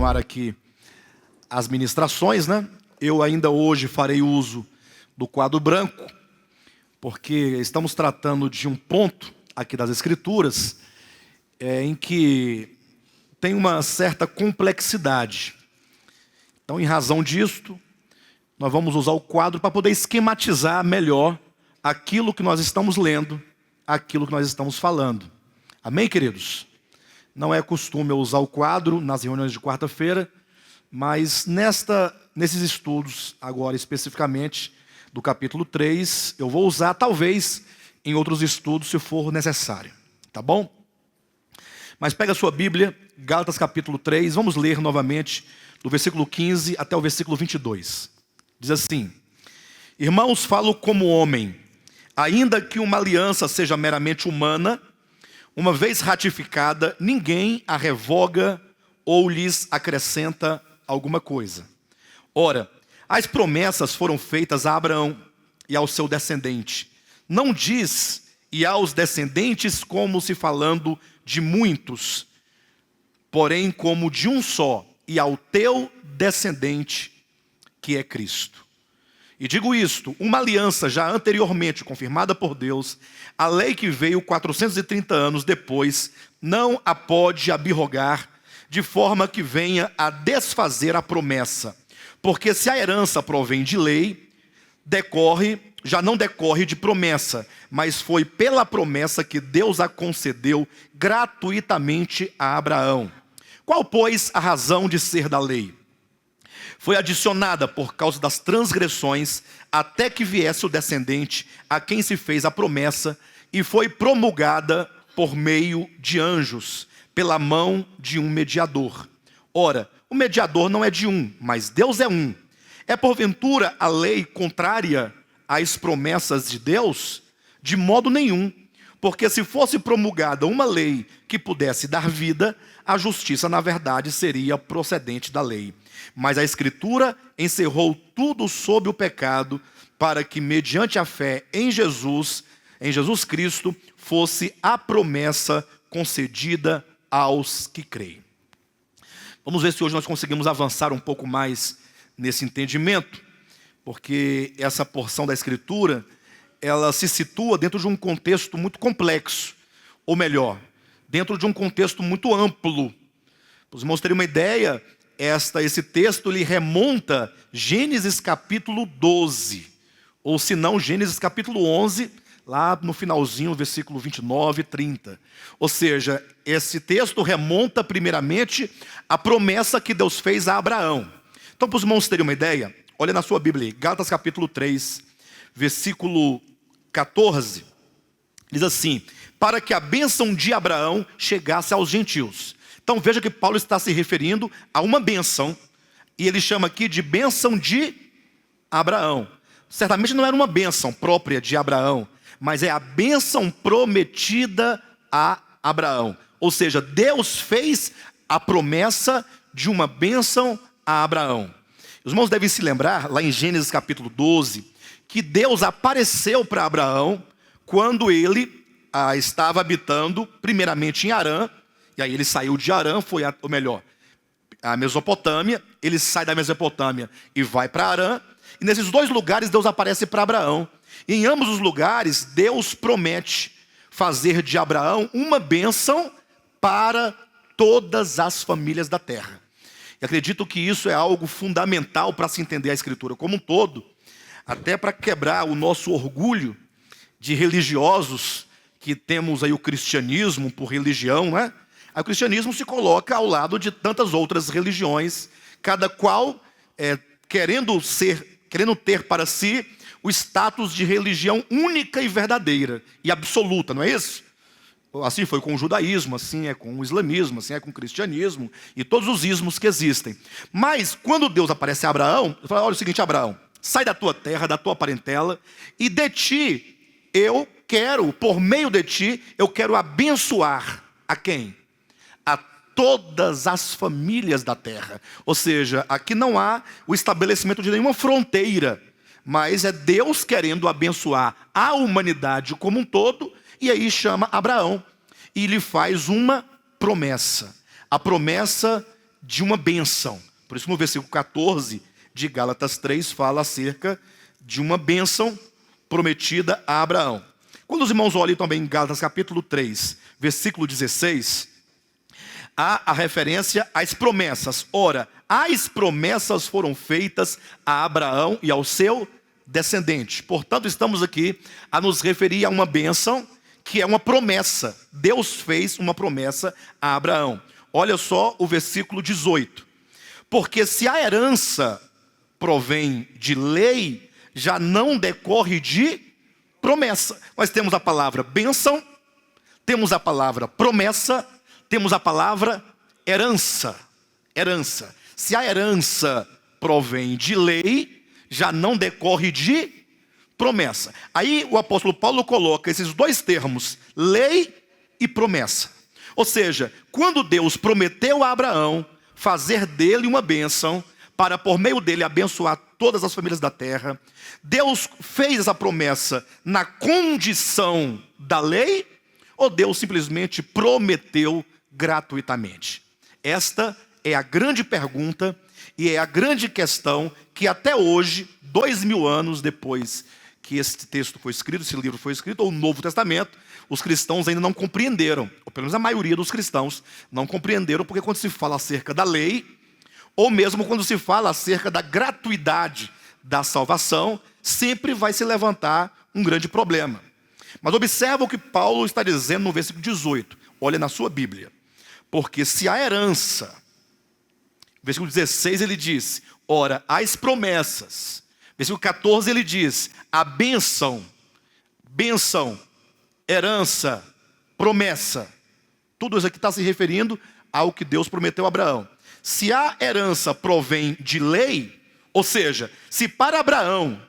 continuar aqui as ministrações, né? Eu ainda hoje farei uso do quadro branco, porque estamos tratando de um ponto aqui das Escrituras em que tem uma certa complexidade. Então, em razão disto, nós vamos usar o quadro para poder esquematizar melhor aquilo que nós estamos lendo, aquilo que nós estamos falando. Amém, queridos? Não é costume eu usar o quadro nas reuniões de quarta-feira, mas nesses estudos, agora especificamente, do capítulo 3, eu vou usar, talvez, em outros estudos, se for necessário. Tá bom? Mas pega a sua Bíblia, Gálatas capítulo 3, vamos ler novamente, do versículo 15 até o versículo 22. Diz assim: Irmãos, falo como homem, ainda que uma aliança seja meramente humana, uma vez ratificada, ninguém a revoga ou lhes acrescenta alguma coisa. Ora, as promessas foram feitas a Abraão e ao seu descendente. Não diz e aos descendentes como se falando de muitos, porém como de um só, e ao teu descendente, que é Cristo. E digo isto, uma aliança já anteriormente confirmada por Deus, a lei que veio 430 anos depois, não a pode abrogar, de forma que venha a desfazer a promessa. Porque se a herança provém de lei, já não decorre de promessa, mas foi pela promessa que Deus a concedeu gratuitamente a Abraão. Qual, pois, a razão de ser da lei? Foi adicionada por causa das transgressões, até que viesse o descendente a quem se fez a promessa, e foi promulgada por meio de anjos, pela mão de um mediador. Ora, o mediador não é de um, mas Deus é um. É porventura a lei contrária às promessas de Deus? De modo nenhum, porque se fosse promulgada uma lei que pudesse dar vida, a justiça na verdade seria procedente da lei. Mas a Escritura encerrou tudo sob o pecado, para que mediante a fé em Jesus Cristo, fosse a promessa concedida aos que creem. Vamos ver se hoje nós conseguimos avançar um pouco mais nesse entendimento, porque essa porção da Escritura, ela se situa dentro de um contexto muito complexo, ou melhor, dentro de um contexto muito amplo. Para os irmãos terem uma ideia, esse texto ele remonta Gênesis capítulo 12, ou se não Gênesis capítulo 11, lá no finalzinho, versículo 29 e 30. Ou seja, esse texto remonta primeiramente à promessa que Deus fez a Abraão. Então, para os irmãos terem uma ideia, olha na sua Bíblia aí, Gálatas capítulo 3, versículo 14, diz assim: para que a bênção de Abraão chegasse aos gentios. Então veja que Paulo está se referindo a uma bênção, e ele chama aqui de bênção de Abraão. Certamente não era uma bênção própria de Abraão, mas é a bênção prometida a Abraão. Ou seja, Deus fez a promessa de uma bênção a Abraão. Os irmãos devem se lembrar, lá em Gênesis capítulo 12, que Deus apareceu para Abraão quando ele estava habitando primeiramente em Harã. E aí ele saiu de Harã, a Mesopotâmia. Ele sai da Mesopotâmia e vai para Harã. E nesses dois lugares Deus aparece para Abraão. E em ambos os lugares Deus promete fazer de Abraão uma bênção para todas as famílias da terra. E acredito que isso é algo fundamental para se entender a Escritura como um todo, até para quebrar o nosso orgulho de religiosos, que temos aí o cristianismo por religião, né? O cristianismo se coloca ao lado de tantas outras religiões, cada qual querendo ter para si o status de religião única e verdadeira e absoluta, não é isso? Assim foi com o judaísmo, assim é com o islamismo, assim é com o cristianismo e todos os ismos que existem. Mas quando Deus aparece a Abraão, ele fala: olha o seguinte, Abraão, sai da tua terra, da tua parentela, e de ti eu quero, por meio de ti, eu quero abençoar a quem? A todas as famílias da terra. Ou seja, aqui não há o estabelecimento de nenhuma fronteira, mas é Deus querendo abençoar a humanidade como um todo, e aí chama Abraão e lhe faz uma promessa. A promessa de uma bênção. Por isso no versículo 14 de Gálatas 3 fala acerca de uma bênção prometida a Abraão. Quando os irmãos olham também em Gálatas capítulo 3, versículo 16, há a referência às promessas. Ora, as promessas foram feitas a Abraão e ao seu descendente. Portanto, estamos aqui a nos referir a uma bênção que é uma promessa. Deus fez uma promessa a Abraão. Olha só o versículo 18. Porque se a herança provém de lei, já não decorre de promessa. Nós temos a palavra bênção, temos a palavra promessa, temos a palavra herança. Herança. Se a herança provém de lei, já não decorre de promessa. Aí o apóstolo Paulo coloca esses dois termos, lei e promessa. Ou seja, quando Deus prometeu a Abraão fazer dele uma bênção, para por meio dele abençoar todas as famílias da terra, Deus fez essa promessa na condição da lei, ou Deus simplesmente prometeu gratuitamente? Esta é a grande pergunta e é a grande questão que até hoje, 2000 anos depois que esse texto foi escrito, esse livro foi escrito, ou o Novo Testamento, os cristãos ainda não compreenderam, ou pelo menos a maioria dos cristãos não compreenderam, porque quando se fala acerca da lei, ou mesmo quando se fala acerca da gratuidade da salvação, sempre vai se levantar um grande problema. Mas observa o que Paulo está dizendo no versículo 18. Olha na sua Bíblia. Porque se a herança, versículo 16 ele diz, ora, as promessas. Versículo 14 ele diz, a bênção, herança, promessa. Tudo isso aqui está se referindo ao que Deus prometeu a Abraão. Se a herança provém de lei, ou seja, se para Abraão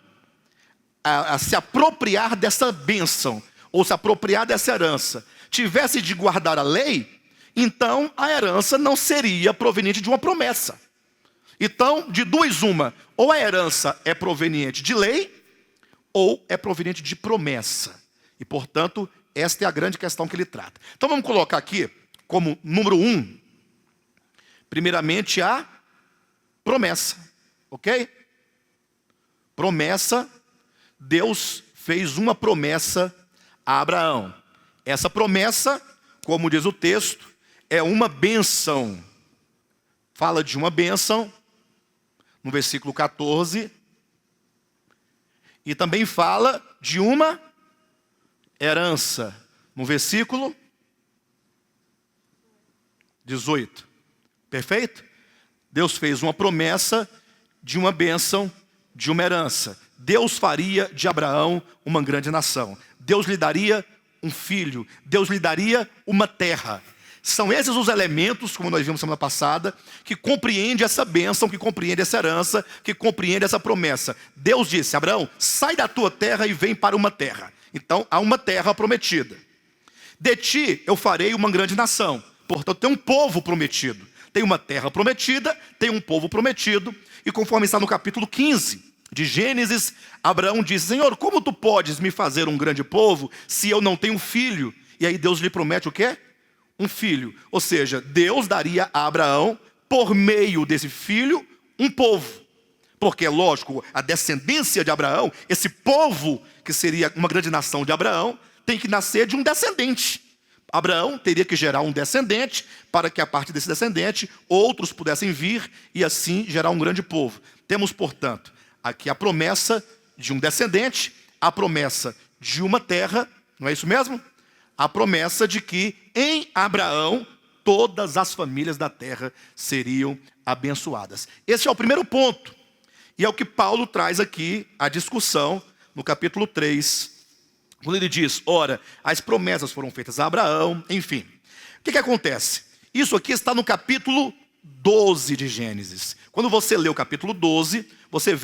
a se apropriar dessa bênção, ou se apropriar dessa herança, tivesse de guardar a lei, então a herança não seria proveniente de uma promessa. Então, de duas uma, ou a herança é proveniente de lei, ou é proveniente de promessa. E portanto, esta é a grande questão que ele trata. Então vamos colocar aqui, como número 1, primeiramente a promessa, ok? Promessa, Deus fez uma promessa a Abraão. Essa promessa, como diz o texto, é uma bênção. Fala de uma bênção, no versículo 14. E também fala de uma herança, no versículo 18. Perfeito? Deus fez uma promessa de uma bênção, de uma herança. Deus faria de Abraão uma grande nação. Deus lhe daria um filho. Deus lhe daria uma terra. São esses os elementos, como nós vimos semana passada, que compreende essa bênção, que compreende essa herança, que compreende essa promessa. Deus disse, Abraão, sai da tua terra e vem para uma terra. Então, há uma terra prometida. De ti eu farei uma grande nação. Portanto, tem um povo prometido. Tem uma terra prometida, tem um povo prometido. E conforme está no capítulo 15 de Gênesis, Abraão diz, Senhor, como tu podes me fazer um grande povo se eu não tenho filho? E aí Deus lhe promete o quê? Um filho. Ou seja, Deus daria a Abraão, por meio desse filho, um povo. Porque, lógico, a descendência de Abraão, esse povo que seria uma grande nação de Abraão, tem que nascer de um descendente. Abraão teria que gerar um descendente, para que a partir desse descendente, outros pudessem vir e assim gerar um grande povo. Temos, portanto, aqui a promessa de um descendente, a promessa de uma terra, não é isso mesmo? A promessa de que em Abraão todas as famílias da terra seriam abençoadas. Esse é o primeiro ponto. E é o que Paulo traz aqui a discussão no capítulo 3, quando ele diz, ora, as promessas foram feitas a Abraão, enfim. O que acontece? Isso aqui está no capítulo 12 de Gênesis. Quando você lê o capítulo 12, você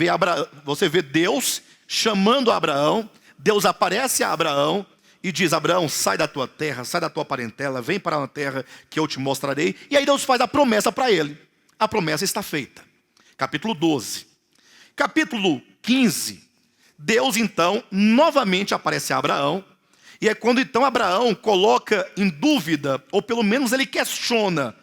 vê Deus chamando Abraão, Deus aparece a Abraão e diz, Abraão, sai da tua terra, sai da tua parentela, vem para uma terra que eu te mostrarei. E aí Deus faz a promessa para ele. A promessa está feita. Capítulo 12. Capítulo 15, Deus então novamente aparece a Abraão. E é quando então Abraão coloca em dúvida, ou pelo menos ele questiona,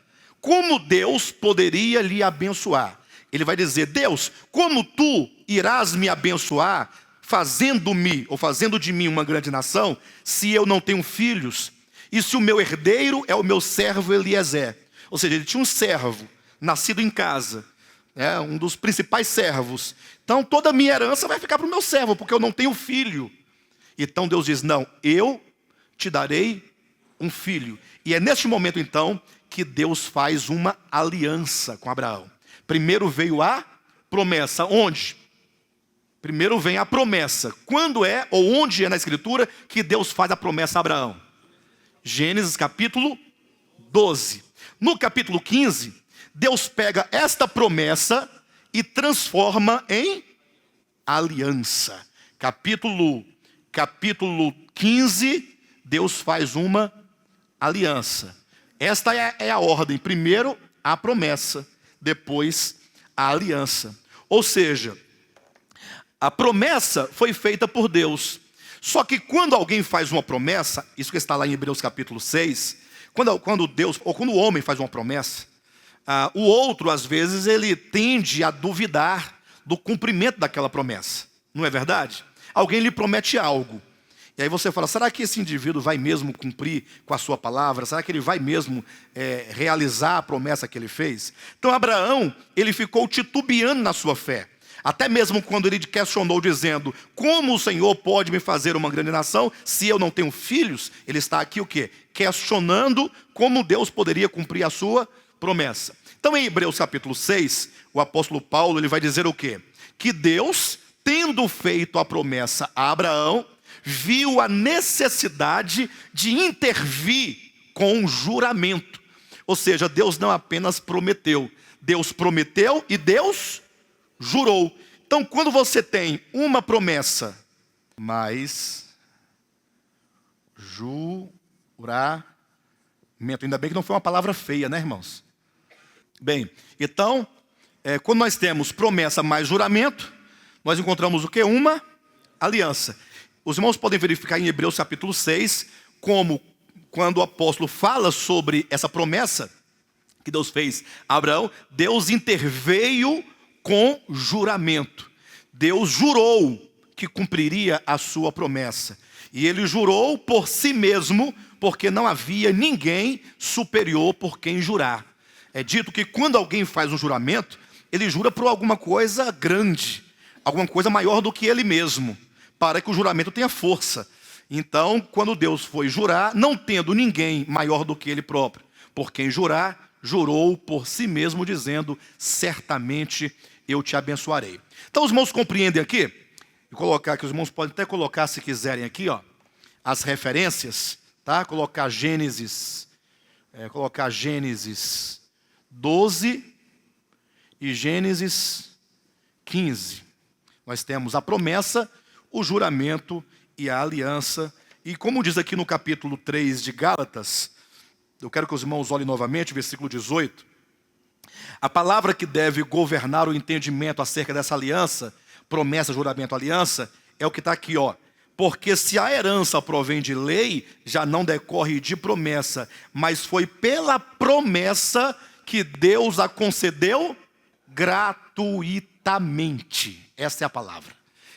como Deus poderia lhe abençoar. Ele vai dizer: Deus, como tu irás me abençoar, fazendo-me, ou fazendo de mim uma grande nação, se eu não tenho filhos, e se o meu herdeiro é o meu servo Eliezer. Ou seja, ele tinha um servo, nascido em casa, um dos principais servos. Então toda a minha herança vai ficar para o meu servo, porque eu não tenho filho. Então Deus diz: não, eu te darei um filho. E é neste momento então que Deus faz uma aliança com Abraão. Primeiro veio a promessa. Onde? Primeiro vem a promessa. Quando é, ou onde é na Escritura, que Deus faz a promessa a Abraão? Gênesis capítulo 12. No capítulo 15, Deus pega esta promessa e transforma em aliança. Capítulo 15, Deus faz uma aliança. Esta é a ordem. Primeiro a promessa, depois a aliança. Ou seja, a promessa foi feita por Deus. Só que quando alguém faz uma promessa, isso que está lá em Hebreus capítulo 6, quando Deus, ou quando o homem faz uma promessa, o outro às vezes ele tende a duvidar do cumprimento daquela promessa. Não é verdade? Alguém lhe promete algo. E aí você fala: será que esse indivíduo vai mesmo cumprir com a sua palavra? Será que ele vai mesmo realizar a promessa que ele fez? Então Abraão, ele ficou titubeando na sua fé. Até mesmo quando ele questionou dizendo: como o Senhor pode me fazer uma grande nação se eu não tenho filhos? Ele está aqui o quê? Questionando como Deus poderia cumprir a sua promessa. Então em Hebreus capítulo 6, o apóstolo Paulo ele vai dizer o quê? Que Deus, tendo feito a promessa a Abraão, viu a necessidade de intervir com um juramento. Ou seja, Deus não apenas prometeu, Deus prometeu e Deus jurou. Então quando você tem uma promessa, mas juramento, ainda bem que não foi uma palavra feia, né, irmãos? Bem, então, quando nós temos promessa mais juramento, nós encontramos o quê? Uma aliança. Os irmãos podem verificar em Hebreus capítulo 6, como quando o apóstolo fala sobre essa promessa que Deus fez a Abraão, Deus interveio com juramento. Deus jurou que cumpriria a sua promessa. E ele jurou por si mesmo, porque não havia ninguém superior por quem jurar. É dito que quando alguém faz um juramento, ele jura por alguma coisa grande, alguma coisa maior do que ele mesmo, para que o juramento tenha força. Então, quando Deus foi jurar, não tendo ninguém maior do que ele próprio, por quem jurar, jurou por si mesmo, dizendo: certamente eu te abençoarei. Então os irmãos compreendem aqui, vou colocar aqui, os irmãos podem até colocar, se quiserem aqui, as referências, tá? Colocar Gênesis 12 e Gênesis 15. Nós temos a promessa, o juramento e a aliança. E como diz aqui no capítulo 3 de Gálatas, eu quero que os irmãos olhem novamente, versículo 18. A palavra que deve governar o entendimento acerca dessa aliança, promessa, juramento, aliança, é o que está aqui, Porque se a herança provém de lei, já não decorre de promessa, mas foi pela promessa que Deus a concedeu gratuitamente. Essa é a palavra.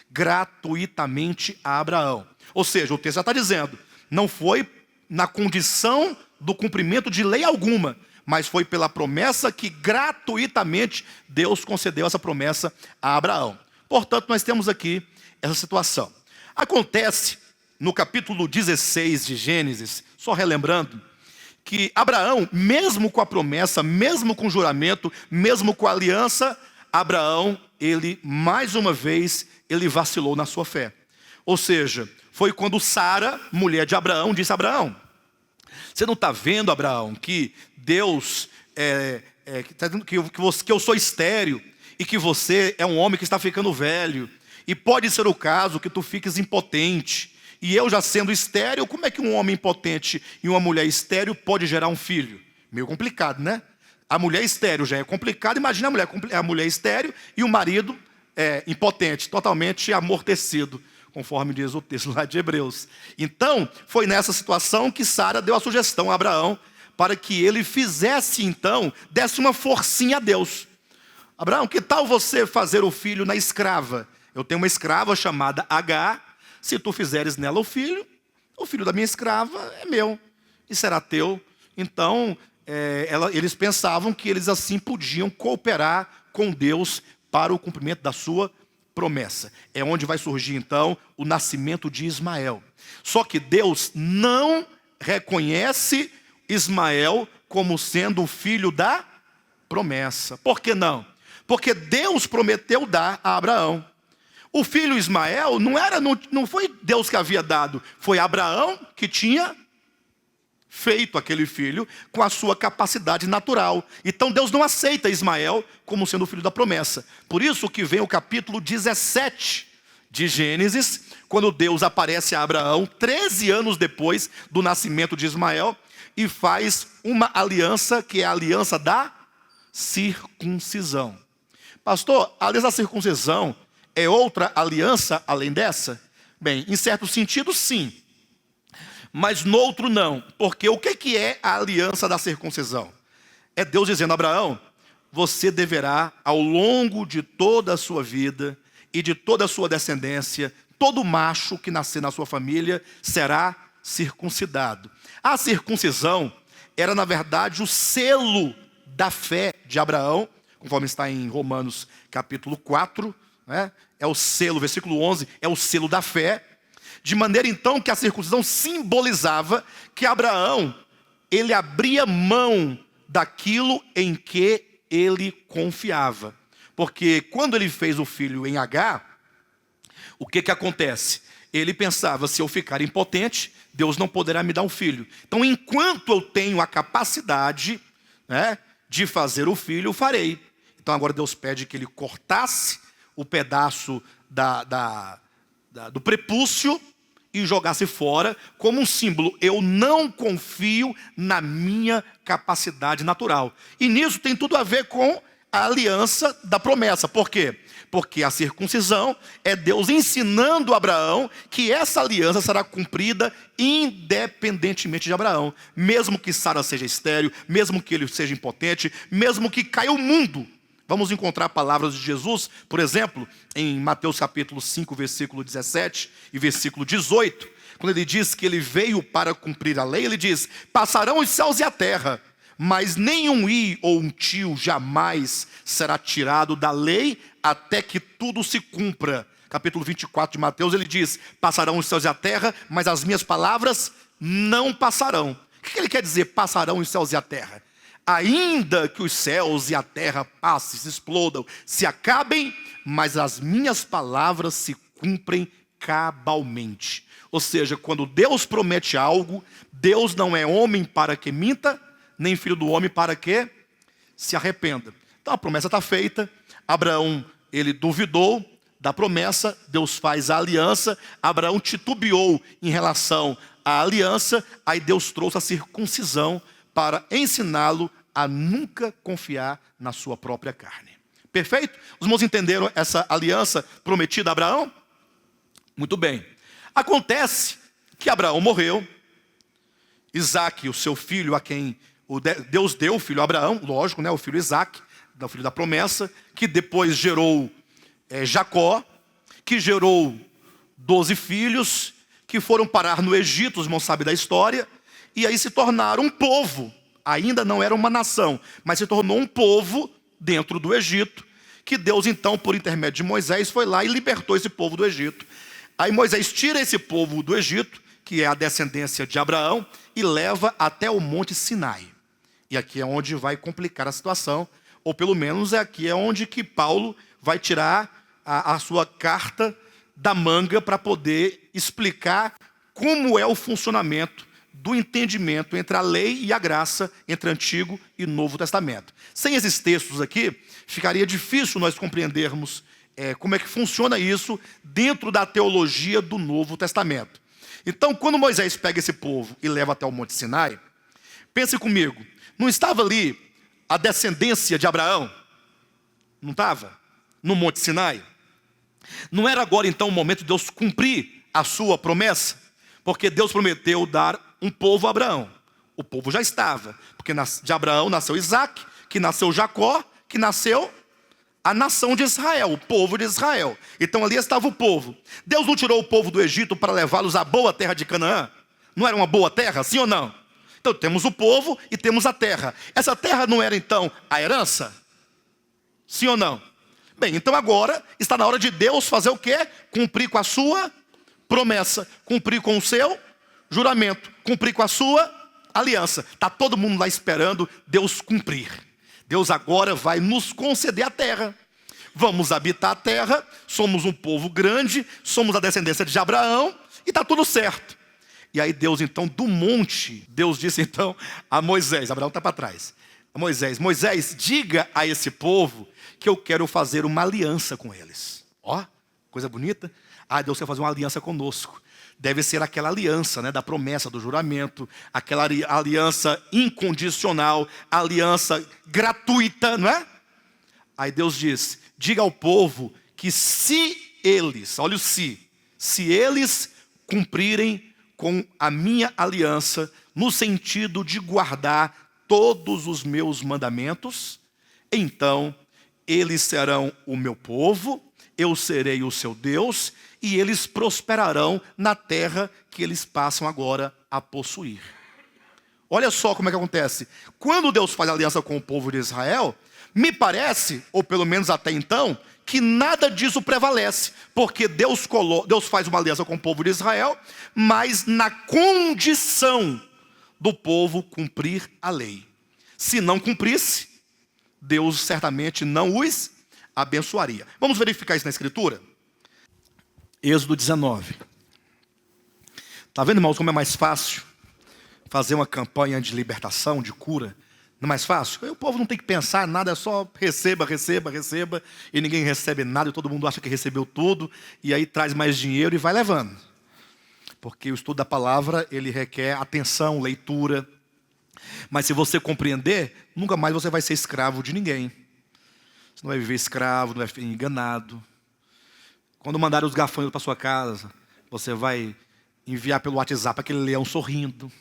Gratuitamente a Abraão. Ou seja, o texto já está dizendo, não foi na condição do cumprimento de lei alguma, mas foi pela promessa que gratuitamente Deus concedeu essa promessa a Abraão. Portanto, nós temos aqui essa situação. Acontece no capítulo 16 de Gênesis, só relembrando, que Abraão, mesmo com a promessa, mesmo com o juramento, mesmo com a aliança, Abraão, ele mais uma vez, ele vacilou na sua fé. Ou seja, foi quando Sara, mulher de Abraão, disse a Abraão: você não está vendo, Abraão, que Deus, que eu sou estéril, e que você é um homem que está ficando velho, e pode ser o caso que tu fiques impotente, e eu já sendo estéril, como é que um homem impotente e uma mulher estéril pode gerar um filho? Meio complicado, né? A mulher estéril já é complicado, imagina a mulher estéril e o marido impotente, totalmente amortecido, conforme diz o texto lá de Hebreus. Então, foi nessa situação que Sara deu a sugestão a Abraão para que ele fizesse então, desse uma forcinha a Deus. Abraão, que tal você fazer o filho na escrava? Eu tenho uma escrava chamada Agar, se tu fizeres nela o filho da minha escrava é meu e será teu. Então, eles pensavam que eles assim podiam cooperar com Deus para o cumprimento da sua promessa. É onde vai surgir então o nascimento de Ismael. Só que Deus não reconhece Ismael como sendo o filho da promessa. Por que não? Porque Deus prometeu dar a Abraão. O filho Ismael não foi Deus que havia dado, foi Abraão que tinha feito aquele filho com a sua capacidade natural. Então Deus não aceita Ismael como sendo o filho da promessa. Por isso que vem o capítulo 17 de Gênesis, quando Deus aparece a Abraão 13 anos depois do nascimento de Ismael e faz uma aliança que é a aliança da circuncisão. Pastor, a aliança da circuncisão é outra aliança além dessa? Bem, em certo sentido sim, mas no outro não. Porque o que é a aliança da circuncisão? É Deus dizendo a Abraão, você deverá ao longo de toda a sua vida e de toda a sua descendência, todo macho que nascer na sua família será circuncidado. A circuncisão era na verdade o selo da fé de Abraão, conforme está em Romanos capítulo 4, né? É o selo, versículo 11, é o selo da fé, de maneira então que a circuncisão simbolizava que Abraão, ele abria mão daquilo em que ele confiava. Porque quando ele fez o filho em Agar, o que acontece? Ele pensava, se eu ficar impotente, Deus não poderá me dar um filho. Então enquanto eu tenho a capacidade, né, de fazer o filho, eu farei. Então agora Deus pede que ele cortasse o pedaço do prepúcio e jogasse fora, como um símbolo. Eu não confio na minha capacidade natural. E nisso tem tudo a ver com a aliança da promessa. Por quê? Porque a circuncisão é Deus ensinando a Abraão que essa aliança será cumprida independentemente de Abraão. Mesmo que Sara seja estéril, mesmo que ele seja impotente, mesmo que caia o mundo. Vamos encontrar palavras de Jesus, por exemplo, em Mateus capítulo 5, versículo 17 e versículo 18. Quando ele diz que ele veio para cumprir a lei, ele diz, passarão os céus e a terra, mas nenhum i ou um tio jamais será tirado da lei até que tudo se cumpra. Capítulo 24 de Mateus, ele diz, passarão os céus e a terra, mas as minhas palavras não passarão. O que ele quer dizer, passarão os céus e a terra? Ainda que os céus e a terra passem, se explodam, se acabem, mas as minhas palavras se cumprem cabalmente. Ou seja, quando Deus promete algo, Deus não é homem para que minta, nem filho do homem para que se arrependa. Então a promessa está feita, Abraão, ele duvidou da promessa, Deus faz a aliança, Abraão titubeou em relação à aliança, aí Deus trouxe a circuncisão para ensiná-lo a nunca confiar na sua própria carne. Perfeito? Os irmãos entenderam essa aliança prometida a Abraão? Muito bem. Acontece que Abraão morreu, Isaque, o seu filho, a quem Deus deu o filho a Abraão, lógico, né, o filho Isaque, o filho da promessa, que depois gerou Jacó, que gerou 12 filhos, que foram parar no Egito, os irmãos sabem da história, e aí se tornaram um povo. Ainda não era uma nação, mas se tornou um povo dentro do Egito, que Deus então, por intermédio de Moisés, foi lá e libertou esse povo do Egito. Aí Moisés tira esse povo do Egito, que é a descendência de Abraão, e leva até o Monte Sinai. E aqui é onde vai complicar a situação, ou pelo menos aqui é onde que Paulo vai tirar a sua carta da manga para poder explicar como é o funcionamento do entendimento entre a lei e a graça, entre Antigo e Novo Testamento. Sem esses textos aqui, ficaria difícil nós compreendermos como é que funciona isso dentro da teologia do Novo Testamento. Então, quando Moisés pega esse povo e leva até o Monte Sinai, pense comigo, não estava ali a descendência de Abraão? Não estava? No Monte Sinai? Não era agora então o momento de Deus cumprir a sua promessa? Porque Deus prometeu dar um povo a Abraão, O povo já estava, porque de Abraão nasceu Isaac, que nasceu Jacó, que nasceu a nação de Israel, o povo de Israel. Então ali estava o povo. Deus não tirou o povo do Egito para levá-los à boa terra de Canaã? Não era uma boa terra, sim ou não? Então temos o povo e temos a terra. Essa terra não era então a herança? Sim ou não? Bem, então agora está na hora de Deus fazer o quê? Cumprir com a sua promessa, cumprir com o seu juramento, cumprir com a sua aliança. Está todo mundo lá esperando Deus cumprir. Deus agora vai nos conceder a terra. Vamos habitar a terra, somos um povo grande, somos a descendência de Abraão e está tudo certo. E aí Deus então do monte, Deus disse então a Moisés, Abraão está para trás. A Moisés, diga a esse povo que eu quero fazer uma aliança com eles. Ó, coisa bonita. Deus quer fazer uma aliança conosco. Deve ser aquela aliança, né, da promessa, do juramento, aquela aliança incondicional, aliança gratuita, não é? Aí Deus diz, diga ao povo que se eles, olha o se eles cumprirem com a minha aliança, no sentido de guardar todos os meus mandamentos, então eles serão o meu povo, eu serei o seu Deus, e eles prosperarão na terra que eles passam agora a possuir. Olha só como é que acontece. Quando Deus faz aliança com o povo de Israel, me parece, ou pelo menos até então, que nada disso prevalece. Porque Deus faz uma aliança com o povo de Israel, mas na condição do povo cumprir a lei. Se não cumprisse, Deus certamente não os abençoaria. Vamos verificar isso na Escritura? Êxodo 19. Está vendo, irmãos, como é mais fácil fazer uma campanha de libertação, de cura? Não é mais fácil? O povo não tem que pensar nada, é só receba, receba, receba, e ninguém recebe nada, e todo mundo acha que recebeu tudo, e aí traz mais dinheiro e vai levando. Porque o estudo da palavra, ele requer atenção, leitura. Mas se você compreender, nunca mais você vai ser escravo de ninguém. Você não vai viver escravo, não vai ser enganado. Quando mandarem os gafanhotos para sua casa, você vai enviar pelo WhatsApp aquele leão sorrindo.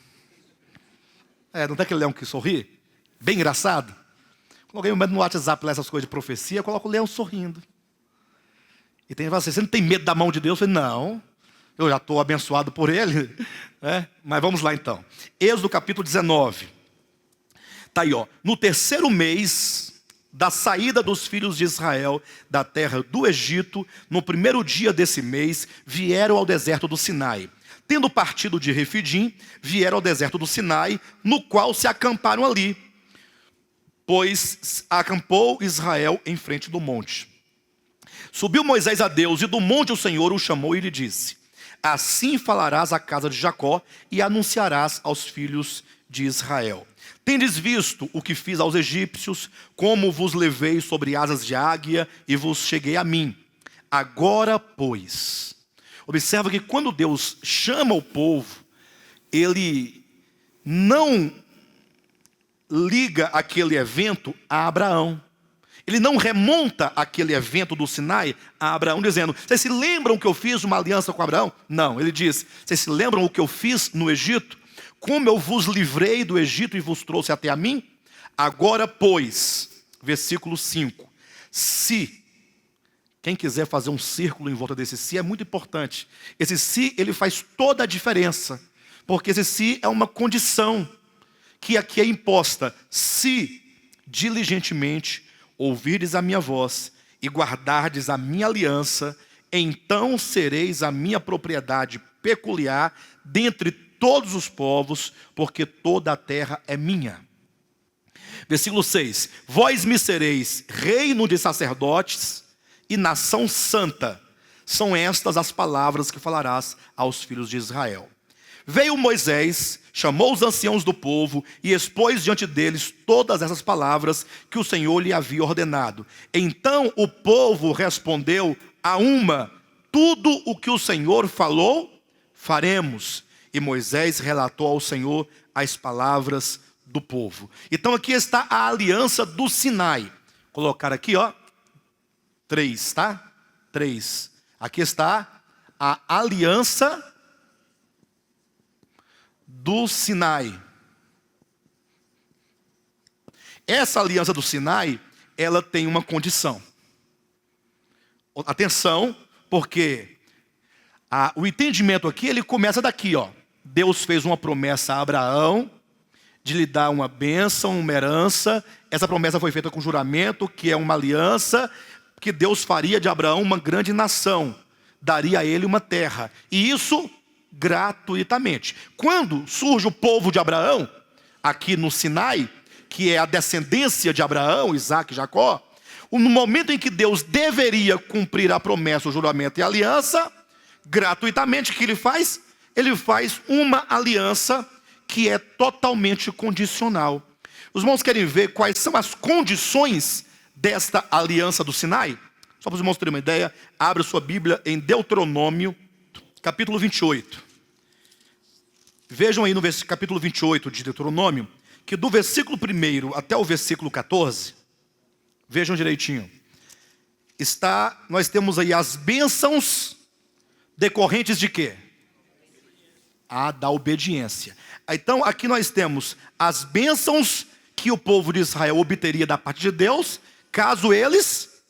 Não tem aquele leão que sorri? Bem engraçado. Quando alguém me manda no WhatsApp lá essas coisas de profecia, eu coloco o leão sorrindo. E tem você não tem medo da mão de Deus? Eu falei, não, eu já estou abençoado por Ele. Mas vamos lá então. Êxodo capítulo 19. Está aí, ó. No terceiro mês da saída dos filhos de Israel da terra do Egito, no primeiro dia desse mês, vieram ao deserto do Sinai. Tendo partido de Refidim, vieram ao deserto do Sinai, no qual se acamparam ali, pois acampou Israel em frente do monte. Subiu Moisés a Deus, e do monte o Senhor o chamou e lhe disse, assim falarás à casa de Jacó, e anunciarás aos filhos de Israel. Tendes visto o que fiz aos egípcios, como vos levei sobre asas de águia, e vos cheguei a mim. Agora, pois, observa que quando Deus chama o povo, Ele não liga aquele evento a Abraão. Ele não remonta aquele evento do Sinai a Abraão, dizendo, vocês se lembram que eu fiz uma aliança com Abraão? Não, ele diz, vocês se lembram o que eu fiz no Egito? Como eu vos livrei do Egito e vos trouxe até a mim? Agora, pois, versículo 5, se, quem quiser fazer um círculo em volta desse se, é muito importante. Esse se, ele faz toda a diferença, porque esse se é uma condição, que aqui é imposta, se diligentemente ouvirdes a minha voz e guardardes a minha aliança, então sereis a minha propriedade peculiar dentre todos os povos, porque toda a terra é minha. Versículo 6, vós me sereis reino de sacerdotes e nação santa. São estas as palavras que falarás aos filhos de Israel. Veio Moisés, chamou os anciãos do povo e expôs diante deles todas essas palavras que o Senhor lhe havia ordenado. Então o povo respondeu a uma, tudo o que o Senhor falou, faremos. E Moisés relatou ao Senhor as palavras do povo. Então aqui está a aliança do Sinai. Colocar aqui, ó, 3, tá? 3. Aqui está a aliança do Sinai. Essa aliança do Sinai, ela tem uma condição. Atenção, porque o entendimento aqui, ele começa daqui, ó. Deus fez uma promessa a Abraão, de lhe dar uma bênção, uma herança. Essa promessa foi feita com juramento, que é uma aliança, que Deus faria de Abraão uma grande nação, daria a ele uma terra, e isso gratuitamente. Quando surge o povo de Abraão, aqui no Sinai, que é a descendência de Abraão, Isaac e Jacó, no momento em que Deus deveria cumprir a promessa, o juramento e a aliança, gratuitamente, o que ele faz? Ele faz uma aliança que é totalmente condicional. Os irmãos querem ver quais são as condições desta aliança do Sinai? Só para os irmãos terem uma ideia, abra sua Bíblia em Deuteronômio, capítulo 28. Vejam aí no capítulo 28 de Deuteronômio, que do versículo 1 até o versículo 14, vejam direitinho, nós temos aí as bênçãos decorrentes de quê? Da obediência. Então aqui nós temos as bênçãos que o povo de Israel obteria da parte de Deus, caso eles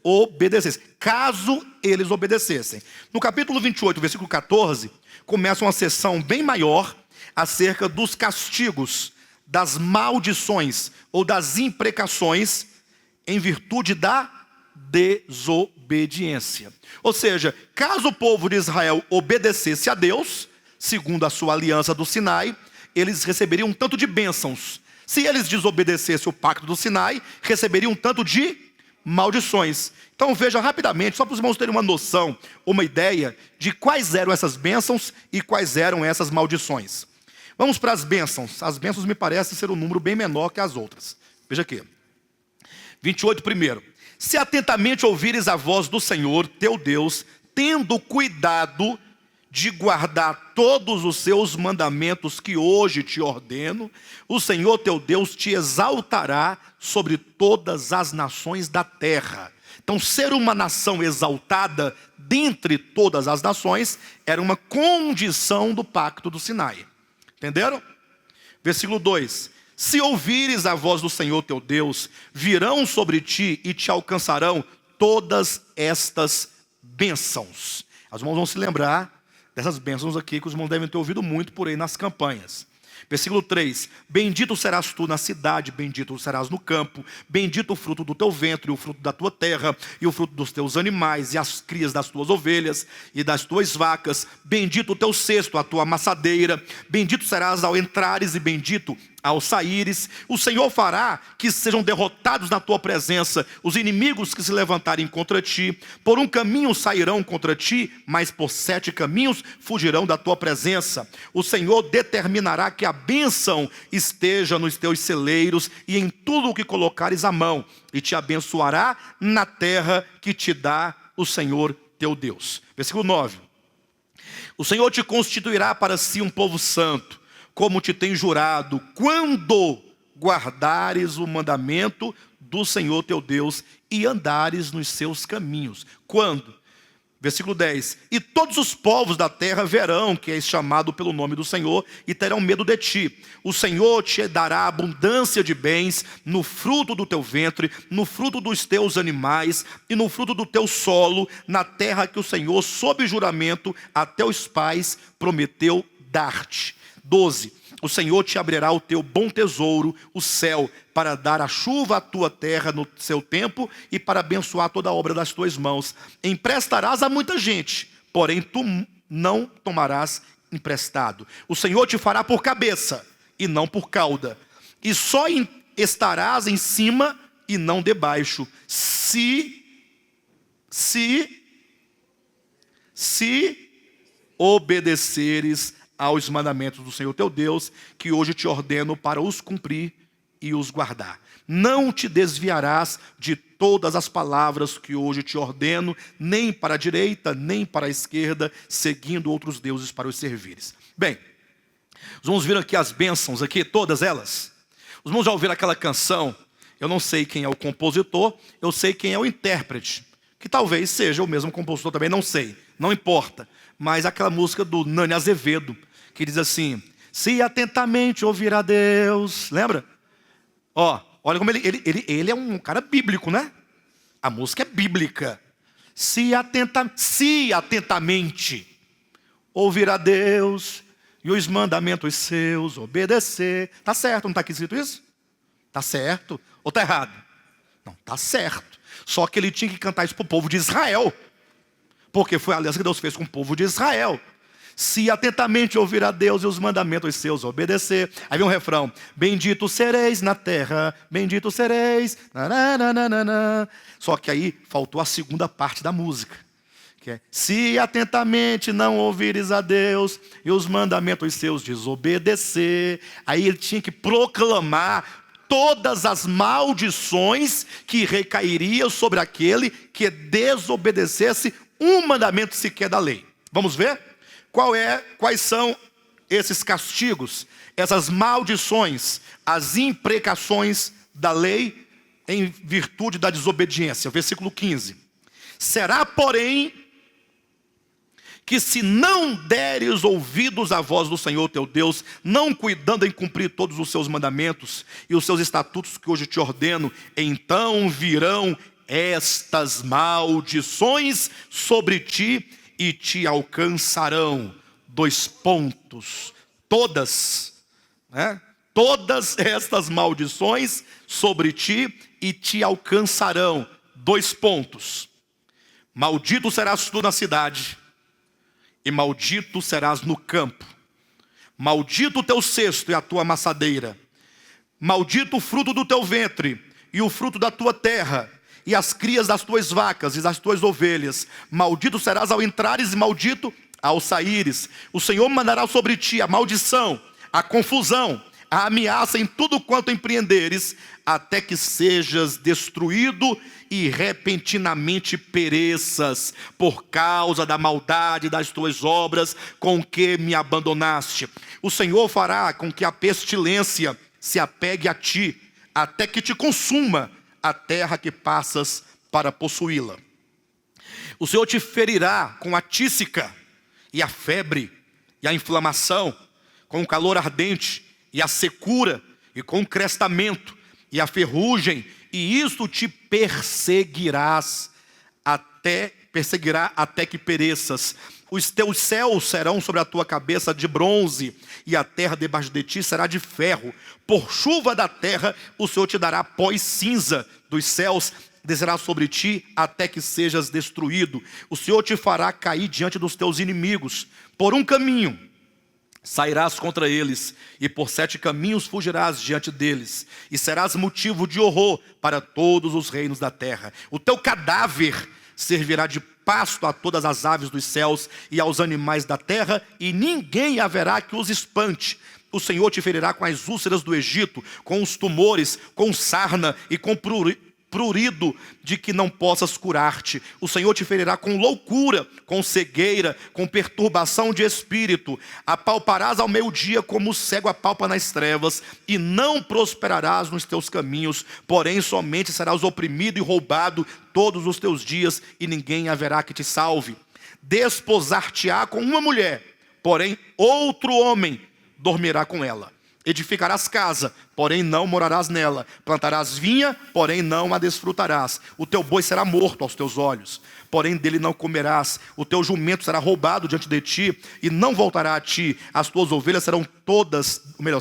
obedecessem. Caso eles obedecessem. No capítulo 28, versículo 14, começa uma sessão bem maior acerca dos castigos, das maldições ou das imprecações em virtude da desobediência. Ou seja, caso o povo de Israel obedecesse a Deus, segundo a sua aliança do Sinai, eles receberiam um tanto de bênçãos. Se eles desobedecessem o pacto do Sinai, receberiam um tanto de maldições. Então veja rapidamente, só para os irmãos terem uma noção, uma ideia de quais eram essas bênçãos e quais eram essas maldições. Vamos para as bênçãos. As bênçãos me parecem ser um número bem menor que as outras. Veja aqui. 28 primeiro. Se atentamente ouvires a voz do Senhor, teu Deus, tendo cuidado de guardar todos os seus mandamentos que hoje te ordeno, o Senhor teu Deus te exaltará sobre todas as nações da terra. Então, ser uma nação exaltada dentre todas as nações era uma condição do pacto do Sinai. Entenderam? Versículo 2. Se ouvires a voz do Senhor teu Deus, virão sobre ti e te alcançarão todas estas bênçãos. Os irmãos vão se lembrar dessas bênçãos aqui que os irmãos devem ter ouvido muito por aí nas campanhas. Versículo 3. Bendito serás tu na cidade, bendito serás no campo, bendito o fruto do teu ventre, o fruto da tua terra, e o fruto dos teus animais, e as crias das tuas ovelhas, e das tuas vacas, bendito o teu cesto, a tua amassadeira, bendito serás ao entrares, e bendito ao saíres. O Senhor fará que sejam derrotados na tua presença os inimigos que se levantarem contra ti. Por um caminho sairão contra ti, mas por 7 caminhos fugirão da tua presença. O Senhor determinará que a bênção esteja nos teus celeiros e em tudo o que colocares a mão, e te abençoará na terra que te dá o Senhor teu Deus. Versículo 9. O Senhor te constituirá para si um povo santo, como te tem jurado, quando guardares o mandamento do Senhor teu Deus e andares nos seus caminhos. Quando? Versículo 10. E todos os povos da terra verão que és chamado pelo nome do Senhor e terão medo de ti. O Senhor te dará abundância de bens no fruto do teu ventre, no fruto dos teus animais e no fruto do teu solo, na terra que o Senhor, sob juramento, a teus pais prometeu dar-te. 12. O Senhor te abrirá o teu bom tesouro, o céu, para dar a chuva à tua terra no seu tempo e para abençoar toda a obra das tuas mãos. Emprestarás a muita gente, porém tu não tomarás emprestado. O Senhor te fará por cabeça e não por cauda, e só estarás em cima e não debaixo, se obedeceres aos mandamentos do Senhor teu Deus, que hoje te ordeno para os cumprir e os guardar. Não te desviarás de todas as palavras que hoje te ordeno, nem para a direita, nem para a esquerda, seguindo outros deuses para os servires. Bem, vamos ver aqui as bênçãos, aqui, todas elas. Os irmãos já ouviram aquela canção? Eu não sei quem é o compositor, eu sei quem é o intérprete, que talvez seja o mesmo compositor também, não sei, não importa. Mas aquela música do Nani Azevedo, que diz assim: se atentamente ouvir a Deus, lembra? olha como ele é um cara bíblico, né? A música é bíblica. Se atentamente ouvir a Deus e os mandamentos seus obedecer. Está certo, não está aqui escrito isso? Está certo ou está errado? Não, está certo. Só que ele tinha que cantar isso para o povo de Israel, porque foi a aliança que Deus fez com o povo de Israel. Se atentamente ouvir a Deus e os mandamentos seus obedecer. Aí vem um refrão: bendito sereis na terra, bendito sereis. Nananana. Só que aí faltou a segunda parte da música, que é: se atentamente não ouvires a Deus e os mandamentos seus desobedecer. Aí ele tinha que proclamar todas as maldições que recairiam sobre aquele que desobedecesse um mandamento sequer da lei. Vamos ver? Quais são esses castigos, essas maldições, as imprecações da lei em virtude da desobediência? Versículo 15. Será, porém, que se não deres ouvidos à voz do Senhor teu Deus, não cuidando em cumprir todos os seus mandamentos e os seus estatutos que hoje te ordeno, então virão estas maldições sobre ti e te alcançarão. Todas, né? Todas estas maldições sobre ti e te alcançarão. Maldito serás tu na cidade, e maldito serás no campo. Maldito o teu cesto e a tua amassadeira. Maldito o fruto do teu ventre e o fruto da tua terra, e as crias das tuas vacas e das tuas ovelhas. Maldito serás ao entrares e maldito ao saíres. O Senhor mandará sobre ti a maldição, a confusão, a ameaça em tudo quanto empreenderes, até que sejas destruído e repentinamente pereças, por causa da maldade das tuas obras com que me abandonaste. O Senhor fará com que a pestilência se apegue a ti, até que te consuma a terra que passas para possuí-la. O Senhor te ferirá com a tísica e a febre e a inflamação, com o calor ardente e a secura, e com o crestamento e a ferrugem, e isto te perseguirá até que pereças. Os teus céus serão sobre a tua cabeça de bronze, e a terra debaixo de ti será de ferro. Por chuva da terra o Senhor te dará pó e cinza dos céus, descerá sobre ti até que sejas destruído. O Senhor te fará cair diante dos teus inimigos. Por um caminho sairás contra eles, e por 7 caminhos fugirás diante deles, e serás motivo de horror para todos os reinos da terra. O teu cadáver servirá de pasto a todas as aves dos céus e aos animais da terra, e ninguém haverá que os espante. O Senhor te ferirá com as úlceras do Egito, com os tumores, com sarna e com prurido de que não possas curar-te. O Senhor te ferirá com loucura, com cegueira, com perturbação de espírito. Apalparás ao meio-dia como o cego apalpa nas trevas, e não prosperarás nos teus caminhos, porém somente serás oprimido e roubado todos os teus dias, e ninguém haverá que te salve. Desposar-te-á com uma mulher, porém outro homem dormirá com ela. Edificarás casa, porém não morarás nela. Plantarás vinha, porém não a desfrutarás. O teu boi será morto aos teus olhos, porém dele não comerás. O teu jumento será roubado diante de ti, e não voltará a ti. As tuas ovelhas serão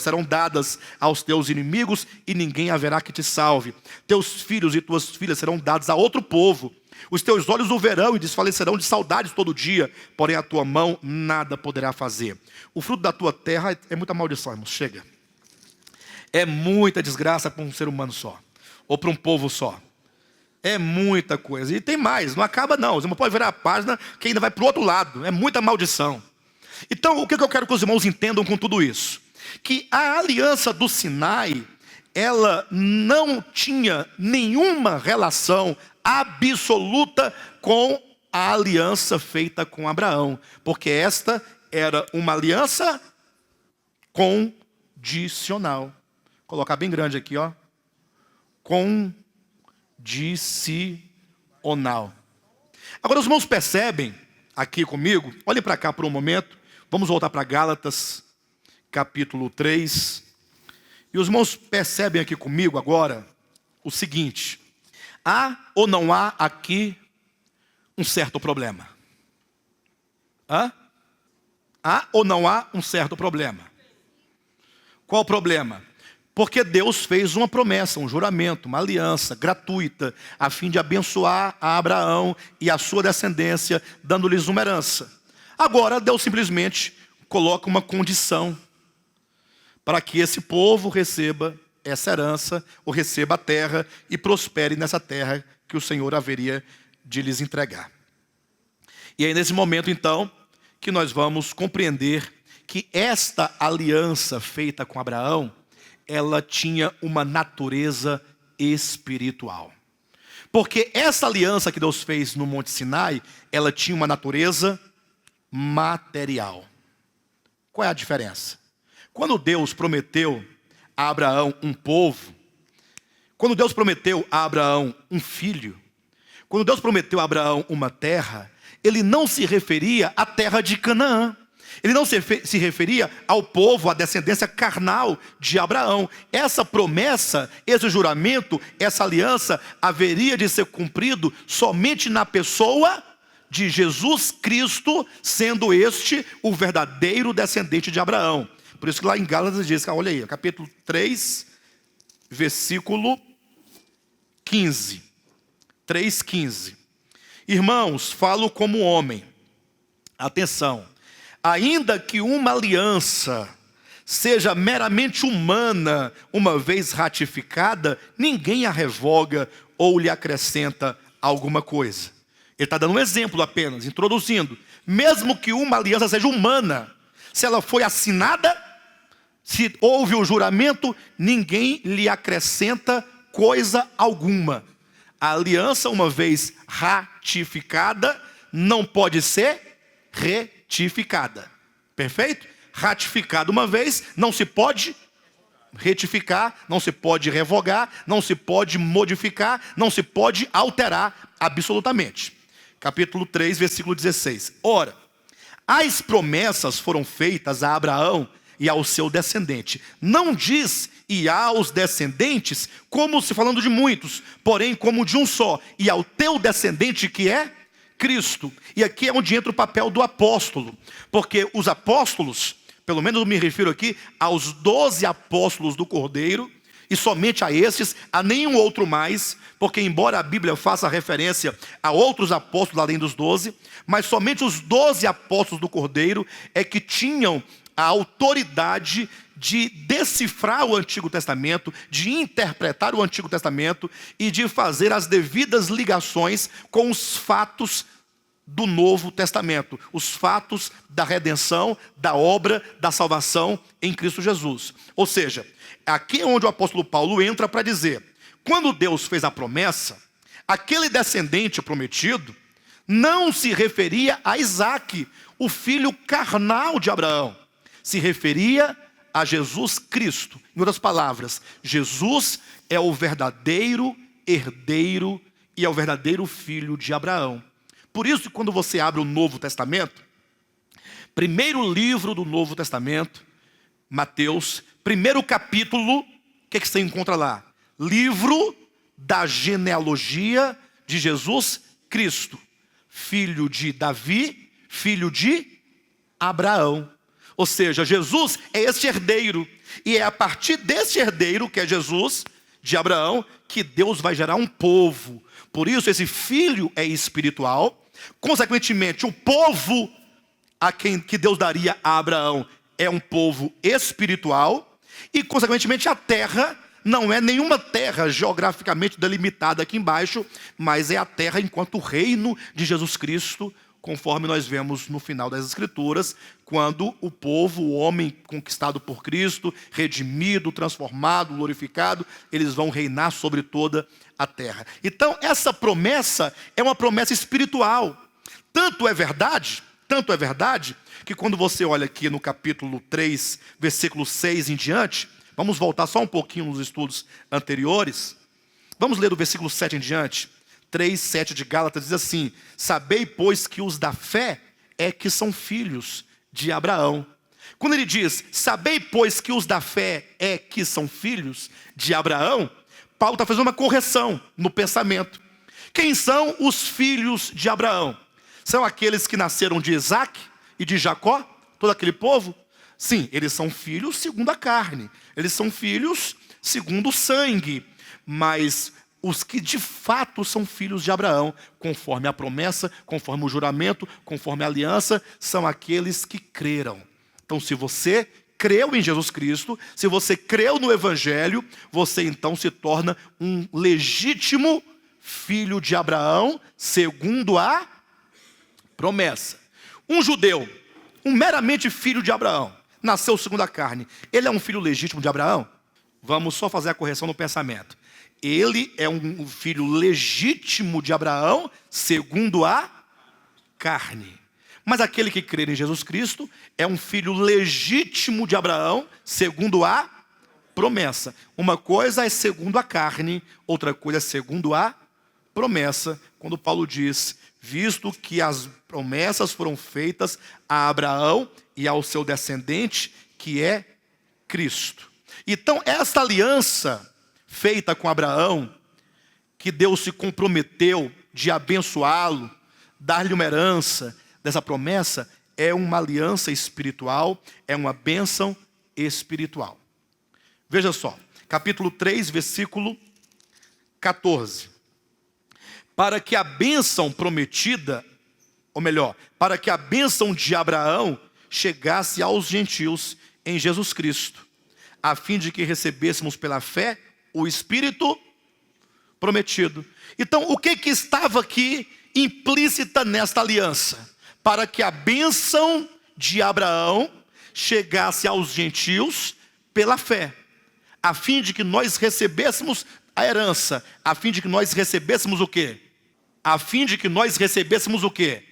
serão dadas aos teus inimigos, e ninguém haverá que te salve. Teus filhos e tuas filhas serão dados a outro povo. Os teus olhos o verão e desfalecerão de saudades todo dia, porém a tua mão nada poderá fazer. O fruto da tua terra é muita maldição, irmãos, chega. É muita desgraça para um ser humano só, ou para um povo só. É muita coisa. E tem mais, não acaba não. Os irmãos podem virar a página que ainda vai para o outro lado. É muita maldição. Então, o que eu quero que os irmãos entendam com tudo isso? Que a aliança do Sinai, ela não tinha nenhuma relação absoluta com a aliança feita com Abraão. Porque esta era uma aliança condicional. Vou colocar bem grande aqui, ó. Condicional. Agora os irmãos percebem aqui comigo, olhem para cá por um momento. Vamos voltar para Gálatas, capítulo 3. E os irmãos percebem aqui comigo agora o seguinte: há ou não há aqui um certo problema? Há ou não há um certo problema? Qual o problema? Porque Deus fez uma promessa, um juramento, uma aliança gratuita, a fim de abençoar a Abraão e a sua descendência, dando-lhes uma herança. Agora Deus simplesmente coloca uma condição para que esse povo receba essa herança, ou receba a terra e prospere nessa terra que o Senhor haveria de lhes entregar. E é nesse momento então que nós vamos compreender que esta aliança feita com Abraão, ela tinha uma natureza espiritual. Porque essa aliança que Deus fez no Monte Sinai, ela tinha uma natureza material. Qual é a diferença? Quando Deus prometeu a Abraão um povo, quando Deus prometeu a Abraão um filho, quando Deus prometeu a Abraão uma terra, ele não se referia à terra de Canaã. Ele não se referia ao povo, à descendência carnal de Abraão. Essa promessa, esse juramento, essa aliança haveria de ser cumprido somente na pessoa de Jesus Cristo, sendo este o verdadeiro descendente de Abraão. Por isso que lá em Gálatas diz, olha aí, capítulo 3, versículo 15. 3,15. Irmãos, falo como homem. Atenção. Ainda que uma aliança seja meramente humana, uma vez ratificada, ninguém a revoga ou lhe acrescenta alguma coisa. Ele está dando um exemplo apenas, introduzindo. Mesmo que uma aliança seja humana, se ela foi assinada, se houve o juramento, ninguém lhe acrescenta coisa alguma. A aliança, uma vez ratificada, não pode ser retificada. Perfeito? Ratificada uma vez, não se pode retificar, não se pode revogar, não se pode modificar, não se pode alterar absolutamente. Capítulo 3, versículo 16. Ora, as promessas foram feitas a Abraão e ao seu descendente. Não diz e aos descendentes, como se falando de muitos, porém como de um só, e ao teu descendente que é Cristo. E aqui é onde entra o papel do apóstolo, porque os apóstolos, pelo menos eu me refiro aqui aos 12 apóstolos do Cordeiro, e somente a esses, a nenhum outro mais, porque embora a Bíblia faça referência a outros apóstolos além dos 12, mas somente os 12 apóstolos do Cordeiro é que tinham a autoridade de decifrar o Antigo Testamento, de interpretar o Antigo Testamento e de fazer as devidas ligações com os fatos do Novo Testamento, os fatos da redenção, da obra, da salvação em Cristo Jesus. Ou seja, aqui é onde o apóstolo Paulo entra para dizer, quando Deus fez a promessa, aquele descendente prometido não se referia a Isaque, o filho carnal de Abraão, se referia a Jesus Cristo. Em outras palavras, Jesus é o verdadeiro herdeiro e é o verdadeiro filho de Abraão. Por isso, quando você abre o Novo Testamento, primeiro livro do Novo Testamento, Mateus, primeiro capítulo, o que você encontra lá? Livro da genealogia de Jesus Cristo, filho de Davi, filho de Abraão. Ou seja, Jesus é esse herdeiro, e é a partir desse herdeiro, que é Jesus, de Abraão, que Deus vai gerar um povo. Por isso esse filho é espiritual, consequentemente o povo a quem que Deus daria a Abraão é um povo espiritual, e consequentemente a terra não é nenhuma terra geograficamente delimitada aqui embaixo, mas é a terra enquanto reino de Jesus Cristo, conforme nós vemos no final das Escrituras, quando o povo, o homem conquistado por Cristo, redimido, transformado, glorificado, eles vão reinar sobre toda a terra. Então, essa promessa é uma promessa espiritual. Tanto é verdade, que quando você olha aqui no capítulo 3, versículo 6 em diante, vamos voltar só um pouquinho nos estudos anteriores, vamos ler do versículo 7 em diante. 3:7 de Gálatas diz assim: sabei, pois, que os da fé é que são filhos de Abraão. Quando ele diz, sabei, pois, que os da fé é que são filhos de Abraão, Paulo está fazendo uma correção no pensamento. Quem são os filhos de Abraão? São aqueles que nasceram de Isaac e de Jacó? Todo aquele povo? Sim, eles são filhos segundo a carne. Eles são filhos segundo o sangue. Mas os que de fato são filhos de Abraão, conforme a promessa, conforme o juramento, conforme a aliança, são aqueles que creram. Então, se você creu em Jesus Cristo, se você creu no Evangelho, você então se torna um legítimo filho de Abraão, segundo a promessa. Um judeu, um meramente filho de Abraão, nasceu segundo a carne, ele é um filho legítimo de Abraão? Vamos só fazer a correção no pensamento. Ele é um filho legítimo de Abraão, segundo a carne. Mas aquele que crê em Jesus Cristo é um filho legítimo de Abraão, segundo a promessa. Uma coisa é segundo a carne, outra coisa é segundo a promessa. Quando Paulo diz, visto que as promessas foram feitas a Abraão e ao seu descendente, que é Cristo. Então, esta aliança feita com Abraão, que Deus se comprometeu de abençoá-lo, dar-lhe uma herança dessa promessa, é uma aliança espiritual, é uma bênção espiritual. Veja só, capítulo 3, versículo 14. Para que a bênção prometida, ou melhor, para que a bênção de Abraão chegasse aos gentios em Jesus Cristo, a fim de que recebêssemos pela fé o Espírito prometido. Então, o que estava aqui implícita nesta aliança? Para que a bênção de Abraão chegasse aos gentios pela fé, a fim de que nós recebêssemos a herança, a fim de que nós recebêssemos o quê? A fim de que nós recebêssemos o quê?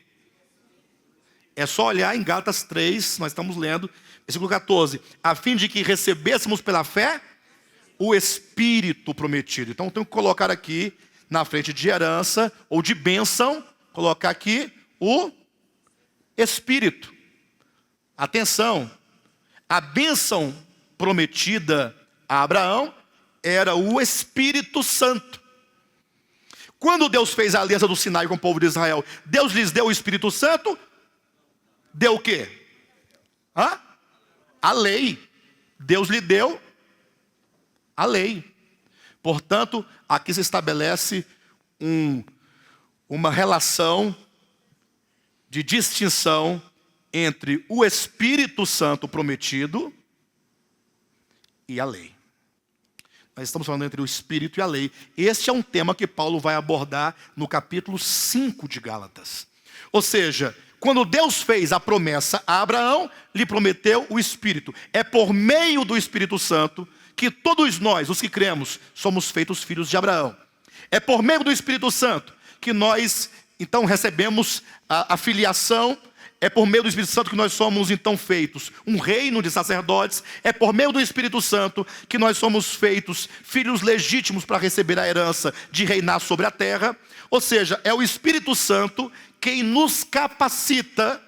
É só olhar em Gálatas 3, nós estamos lendo, versículo 14. A fim de que recebêssemos pela fé o Espírito prometido. Então, tenho que colocar aqui, na frente de herança ou de bênção, colocar aqui o Espírito. Atenção, a bênção prometida a Abraão era o Espírito Santo. Quando Deus fez a aliança do Sinai com o povo de Israel, Deus lhes deu o Espírito Santo, deu o quê? A lei. Deus lhe deu a lei. Portanto, aqui se estabelece uma relação de distinção entre o Espírito Santo prometido e a lei. Nós estamos falando entre o Espírito e a lei. Este é um tema que Paulo vai abordar no capítulo 5 de Gálatas. Ou seja, quando Deus fez a promessa a Abraão, lhe prometeu o Espírito. É por meio do Espírito Santo que todos nós, os que cremos, somos feitos filhos de Abraão. É por meio do Espírito Santo que nós, então, recebemos a filiação. É por meio do Espírito Santo que nós somos, então, feitos um reino de sacerdotes. É por meio do Espírito Santo que nós somos feitos filhos legítimos para receber a herança de reinar sobre a terra. Ou seja, é o Espírito Santo quem nos capacita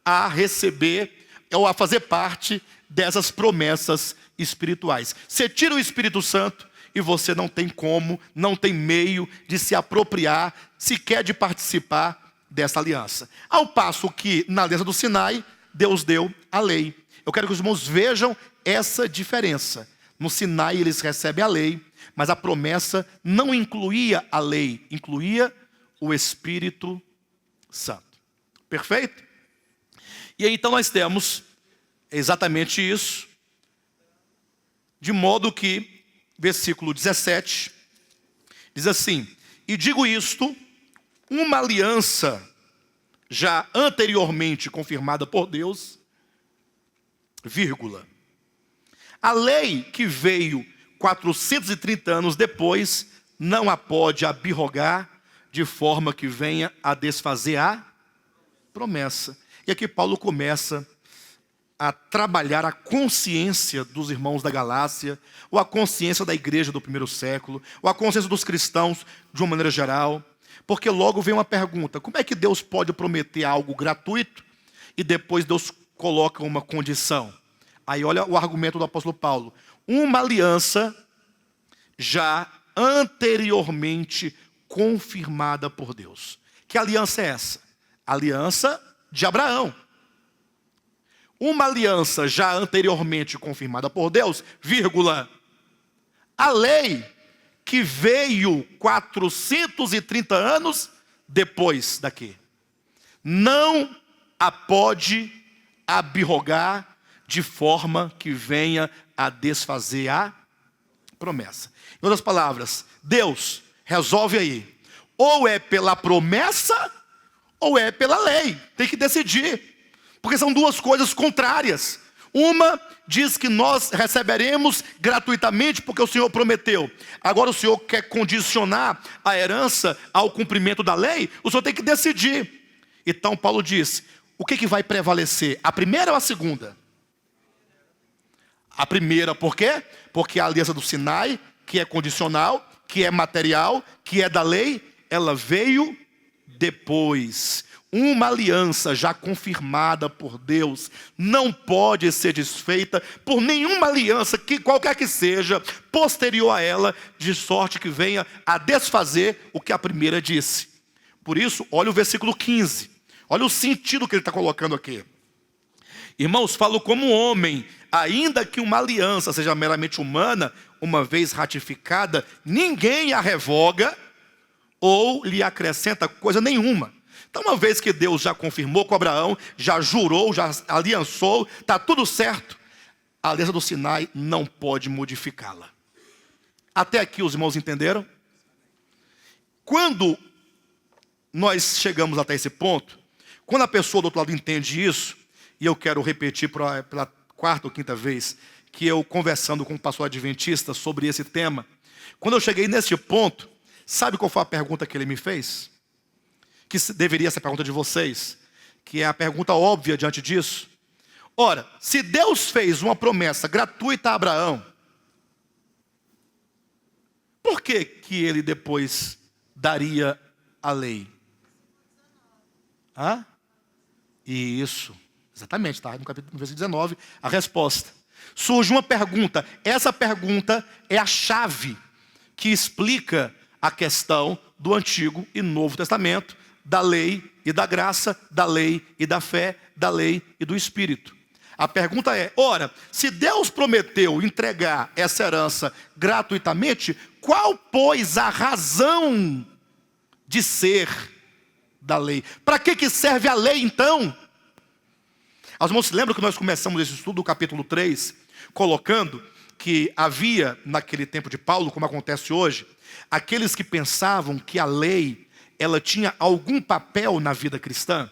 a receber ou a fazer parte dessas promessas espirituais. Você tira o Espírito Santo e você não tem como, não tem meio de se apropriar, sequer de participar dessa aliança. Ao passo que na aliança do Sinai, Deus deu a lei. Eu quero que os irmãos vejam essa diferença. No Sinai eles recebem a lei, mas a promessa não incluía a lei, incluía o Espírito Santo. Perfeito? E aí então nós temos exatamente isso, de modo que, versículo 17, diz assim: e digo isto, uma aliança já anteriormente confirmada por Deus, vírgula. A lei que veio 430 anos depois, não a pode abrogar de forma que venha a desfazer a promessa. E aqui Paulo começa a trabalhar a consciência dos irmãos da Galácia, ou a consciência da igreja do primeiro século, ou a consciência dos cristãos de uma maneira geral. Porque logo vem uma pergunta: como é que Deus pode prometer algo gratuito e depois Deus coloca uma condição? Aí olha o argumento do apóstolo Paulo: uma aliança já anteriormente confirmada por Deus. Que aliança é essa? A aliança de Abraão. Uma aliança já anteriormente confirmada por Deus, vírgula, a lei que veio 430 anos depois daqui, não a pode abrogar de forma que venha a desfazer a promessa. Em outras palavras, Deus resolve aí, ou é pela promessa, ou é pela lei. Tem que decidir, porque são duas coisas contrárias. Uma diz que nós receberemos gratuitamente porque o Senhor prometeu. Agora o Senhor quer condicionar a herança ao cumprimento da lei. O Senhor tem que decidir. Então Paulo diz, o que vai prevalecer? A primeira ou a segunda? A primeira, por quê? Porque a aliança do Sinai, que é condicional, que é material, que é da lei, ela veio depois. Uma aliança já confirmada por Deus não pode ser desfeita por nenhuma aliança, que qualquer que seja, posterior a ela, de sorte que venha a desfazer o que a primeira disse. Por isso, olha o versículo 15. Olha o sentido que ele está colocando aqui. Irmãos, falo como homem, ainda que uma aliança seja meramente humana, uma vez ratificada, ninguém a revoga ou lhe acrescenta coisa nenhuma. Então, uma vez que Deus já confirmou com Abraão, já jurou, já aliançou, está tudo certo, a aliança do Sinai não pode modificá-la. Até aqui os irmãos entenderam? Quando nós chegamos até esse ponto, quando a pessoa do outro lado entende isso, e eu quero repetir pela quarta ou quinta vez, que eu conversando com o pastor adventista sobre esse tema, quando eu cheguei nesse ponto, sabe qual foi a pergunta que ele me fez? Que deveria ser a pergunta de vocês, que é a pergunta óbvia diante disso. Ora, se Deus fez uma promessa gratuita a Abraão, por que que ele depois daria a lei? Hã? Isso, exatamente, está no capítulo 19, a resposta. Surge uma pergunta, essa pergunta é a chave que explica a questão do Antigo e Novo Testamento, da lei e da graça, da lei e da fé, da lei e do Espírito. A pergunta é, ora, se Deus prometeu entregar essa herança gratuitamente, qual, pois, a razão de ser da lei? Para que serve a lei, então? Os irmãos se lembram que nós começamos esse estudo do capítulo 3, colocando que havia, naquele tempo de Paulo, como acontece hoje, aqueles que pensavam que a lei ela tinha algum papel na vida cristã.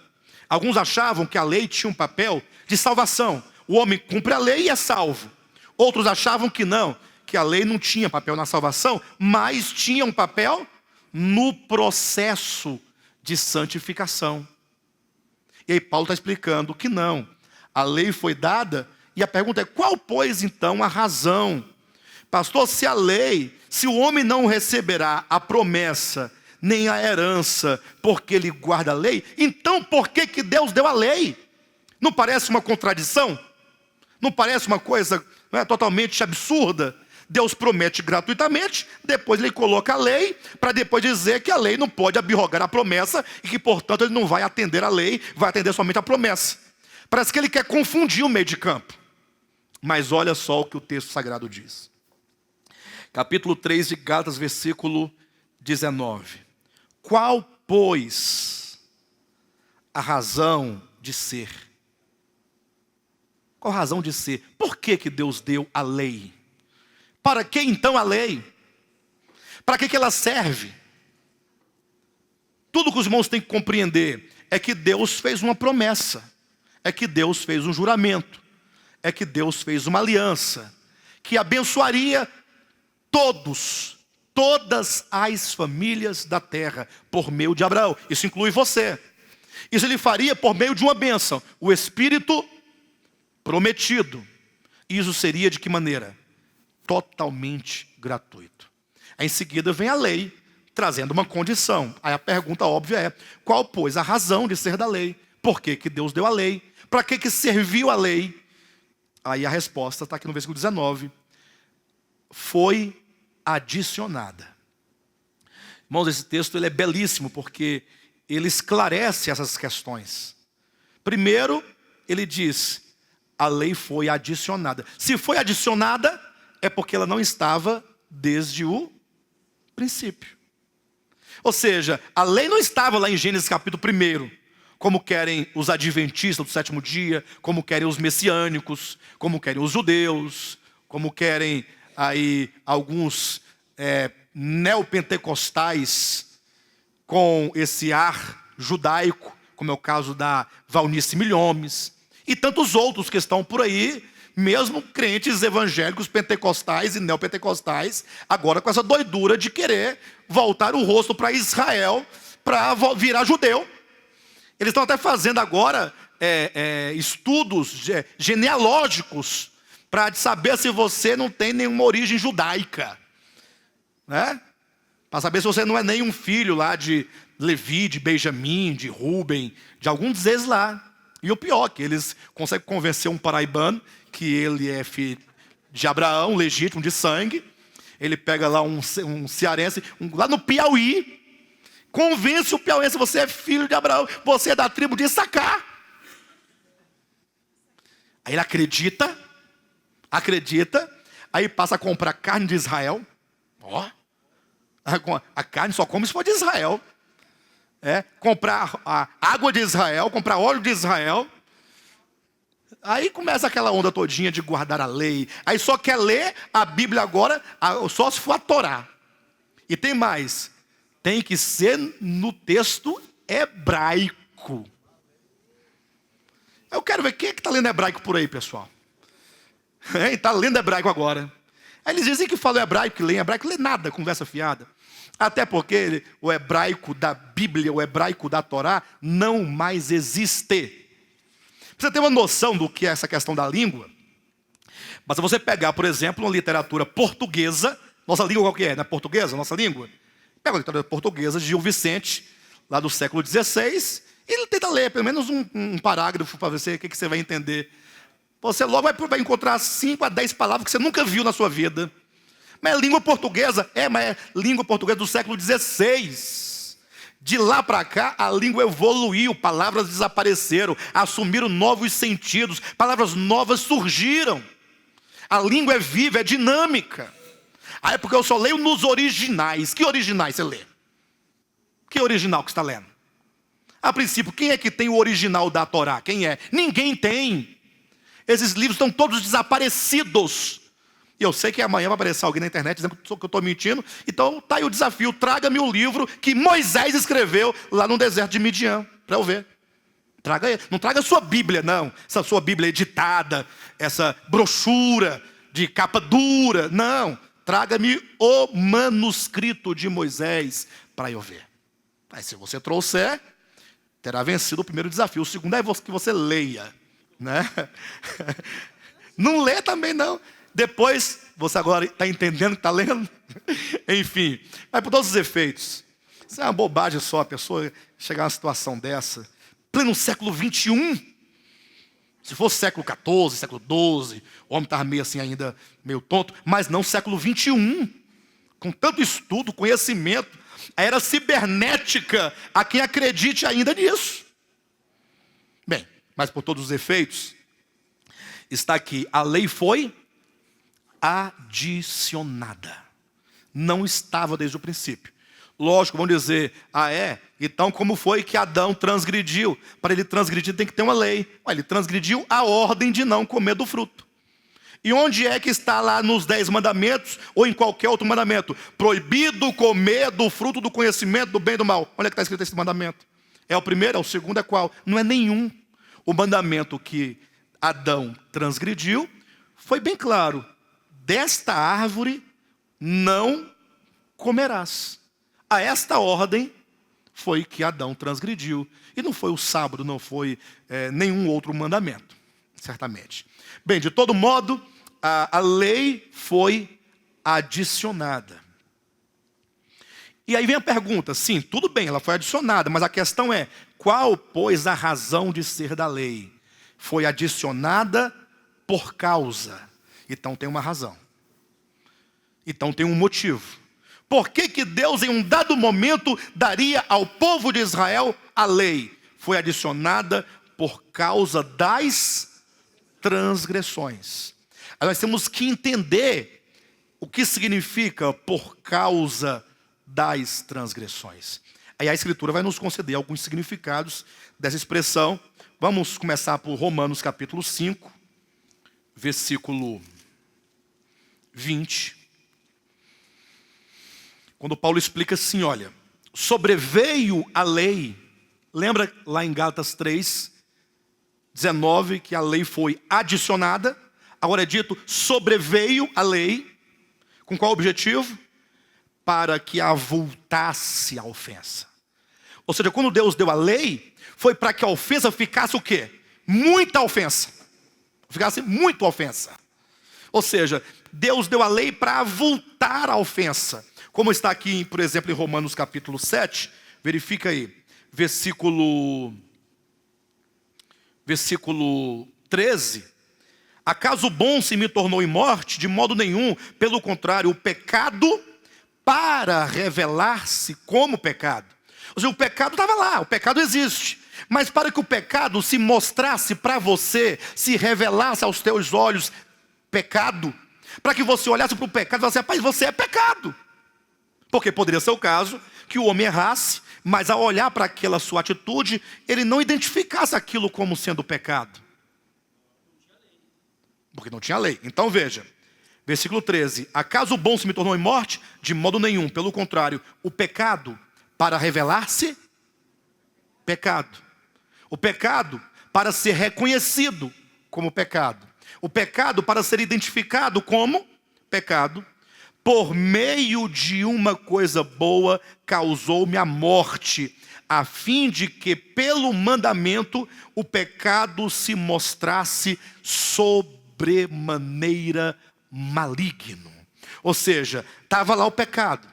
Alguns achavam que a lei tinha um papel de salvação. O homem cumpre a lei e é salvo. Outros achavam que não, que a lei não tinha papel na salvação, mas tinha um papel no processo de santificação. E aí Paulo está explicando que não. A lei foi dada e a pergunta é, qual, pois, então, a razão? Pastor, se a lei, se o homem não receberá a promessa nem a herança, porque ele guarda a lei, então por que Deus deu a lei? Não parece uma contradição? Não parece uma coisa totalmente absurda? Deus promete gratuitamente, depois ele coloca a lei, para depois dizer que a lei não pode abrogar a promessa, e que portanto ele não vai atender a lei, vai atender somente a promessa. Parece que ele quer confundir o meio de campo. Mas olha só o que o texto sagrado diz. Capítulo 3 de Gálatas, versículo 19. Qual, pois, a razão de ser? Qual a razão de ser? Por que Deus deu a lei? Para que então a lei? Para que ela serve? Tudo que os irmãos têm que compreender é que Deus fez uma promessa, é que Deus fez um juramento, é que Deus fez uma aliança, que abençoaria todas as famílias da terra, por meio de Abraão. Isso inclui você. Isso ele faria por meio de uma bênção, o Espírito prometido. Isso seria de que maneira? Totalmente gratuito. Aí, em seguida vem a lei, trazendo uma condição. Aí a pergunta óbvia é, qual, pois, a razão de ser da lei? Por que Deus deu a lei? Para que serviu a lei? Aí a resposta está aqui no versículo 19. Foi adicionada. Irmãos, esse texto ele é belíssimo porque ele esclarece essas questões. Primeiro, ele diz, a lei foi adicionada. Se foi adicionada, é porque ela não estava desde o princípio. Ou seja, a lei não estava lá em Gênesis capítulo 1, como querem os adventistas do sétimo dia, como querem os messiânicos, como querem os judeus, como querem aí alguns neopentecostais com esse ar judaico, como é o caso da Valnice Milhomes, e tantos outros que estão por aí, mesmo crentes evangélicos, pentecostais e neopentecostais, agora com essa doidura de querer voltar o rosto para Israel, para virar judeu. Eles estão até fazendo agora estudos genealógicos para saber se você não tem nenhuma origem judaica, né? Para saber se você não é nenhum filho lá de Levi, de Benjamim, de Ruben, de alguns deles lá. E o pior, que eles conseguem convencer um paraibano que ele é filho de Abraão, legítimo, de sangue. Ele pega lá um cearense, lá no Piauí, convence o piauiense, você é filho de Abraão, você é da tribo de Issacar. Aí ele acredita, aí passa a comprar carne de Israel. Ó, a carne só come se for de Israel. Comprar a água de Israel, comprar óleo de Israel. Aí começa aquela onda todinha de guardar a lei. Aí só quer ler a Bíblia agora, só se for a Torá. E tem mais, tem que ser no texto hebraico. Eu quero ver quem é que está lendo hebraico por aí, pessoal. Está lendo hebraico agora. Aí eles dizem que falam hebraico, que lê hebraico, lê nada, conversa fiada. Até porque o hebraico da Bíblia, o hebraico da Torá, não mais existe. Pra você ter uma noção do que é essa questão da língua, basta você pegar, por exemplo, uma literatura portuguesa, nossa língua qual que é? Não é portuguesa, nossa língua? Pega a literatura portuguesa de Gil Vicente, lá do século XVI, e ele tenta ler pelo menos um parágrafo para ver o que você vai entender. Você logo vai encontrar 5 a 10 palavras que você nunca viu na sua vida. Mas é língua portuguesa, mas é língua portuguesa do século XVI. De lá para cá, a língua evoluiu, palavras desapareceram, assumiram novos sentidos, palavras novas surgiram. A língua é viva, é dinâmica. Aí é porque eu só leio nos originais. Que originais você lê? Que original que você está lendo? A princípio, quem é que tem o original da Torá? Quem é? Ninguém tem. Esses livros estão todos desaparecidos. E eu sei que amanhã vai aparecer alguém na internet dizendo que eu estou mentindo. Então está aí o desafio, traga-me o livro que Moisés escreveu lá no deserto de Midian, para eu ver. Traga ele. Não traga a sua Bíblia, não. Essa sua Bíblia editada, essa brochura de capa dura. Não. Traga-me o manuscrito de Moisés para eu ver. Aí se você trouxer, terá vencido o primeiro desafio. O segundo é que você leia, né? Não lê também não. Depois, você agora está entendendo que está lendo? Enfim, mas por todos os efeitos, isso é uma bobagem só, a pessoa chegar a uma situação dessa, pleno século XXI. Se fosse século XIV, século XII, o homem estava meio assim ainda, meio tonto, mas não século XXI, com tanto estudo, conhecimento, a era cibernética, a quem acredite ainda nisso. Bem, mas por todos os efeitos, está aqui, a lei foi adicionada. Não estava desde o princípio. Lógico, vão dizer, então como foi que Adão transgrediu? Para ele transgredir tem que ter uma lei. Ele transgrediu a ordem de não comer do fruto. E onde é que está lá nos 10 mandamentos, ou em qualquer outro mandamento? Proibido comer do fruto do conhecimento do bem e do mal. Onde é que está escrito esse mandamento? É o primeiro, é o segundo, é qual? Não é nenhum. O mandamento que Adão transgrediu foi bem claro. Desta árvore não comerás. A esta ordem foi que Adão transgrediu. E não foi o sábado, não foi nenhum outro mandamento, certamente. Bem, de todo modo, a lei foi adicionada. E aí vem a pergunta, sim, tudo bem, ela foi adicionada, mas a questão é, qual, pois, a razão de ser da lei? Foi adicionada por causa. Então tem uma razão. Então tem um motivo. Por que que Deus em um dado momento daria ao povo de Israel a lei? Foi adicionada por causa das transgressões. Aí nós temos que entender o que significa por causa das transgressões. Aí a Escritura vai nos conceder alguns significados dessa expressão. Vamos começar por Romanos capítulo 5, versículo 20. Quando Paulo explica assim, olha, sobreveio a lei. Lembra lá em Gálatas 3, 19, que a lei foi adicionada? Agora é dito, sobreveio a lei. Com qual objetivo? Para que avultasse a ofensa. Ou seja, quando Deus deu a lei, foi para que a ofensa ficasse o quê? Muita ofensa. Ficasse muita ofensa. Ou seja, Deus deu a lei para avultar a ofensa. Como está aqui, por exemplo, em Romanos capítulo 7, verifica aí, versículo 13. Acaso o bom se me tornou em morte? De modo nenhum. Pelo contrário, o pecado para revelar-se como pecado. Ou seja, o pecado estava lá, o pecado existe. Mas para que o pecado se mostrasse para você, se revelasse aos teus olhos pecado, para que você olhasse para o pecado e falasse, rapaz, você é pecado. Porque poderia ser o caso que o homem errasse, mas ao olhar para aquela sua atitude, ele não identificasse aquilo como sendo pecado. Porque não tinha lei. Então veja, versículo 13. Acaso o bom se me tornou em morte? De modo nenhum. Pelo contrário, o pecado para revelar-se, pecado. O pecado para ser reconhecido como pecado. O pecado para ser identificado como pecado. Por meio de uma coisa boa causou-me a morte, a fim de que pelo mandamento o pecado se mostrasse sobremaneira maligno. Ou seja, estava lá o pecado,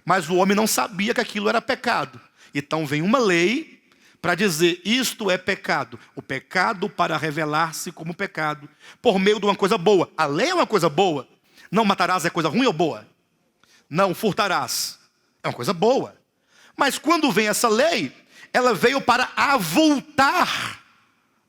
mas o homem não sabia que aquilo era pecado. Então vem uma lei para dizer, isto é pecado. O pecado para revelar-se como pecado, por meio de uma coisa boa. A lei é uma coisa boa. Não matarás é coisa ruim ou boa? Não furtarás é uma coisa boa. Mas quando vem essa lei, ela veio para avultar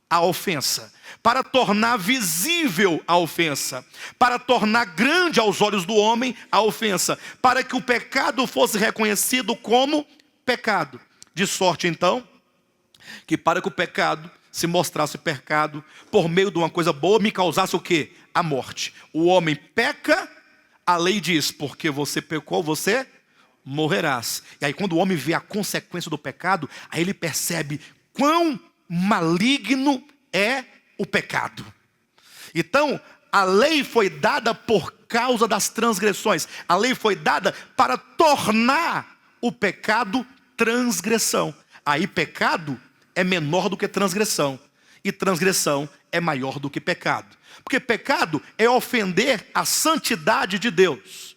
a ofensa, para tornar visível a ofensa, para tornar grande aos olhos do homem a ofensa, para que o pecado fosse reconhecido como pecado. De sorte então, que para que o pecado se mostrasse pecado, por meio de uma coisa boa, me causasse o quê? A morte. O homem peca, a lei diz, porque você pecou, você morrerás. E aí quando o homem vê a consequência do pecado, aí ele percebe quão maligno é o pecado. Então, a lei foi dada por causa das transgressões. A lei foi dada para tornar o pecado transgressão. Aí pecado é menor do que transgressão. E transgressão é maior do que pecado. Porque pecado é ofender a santidade de Deus.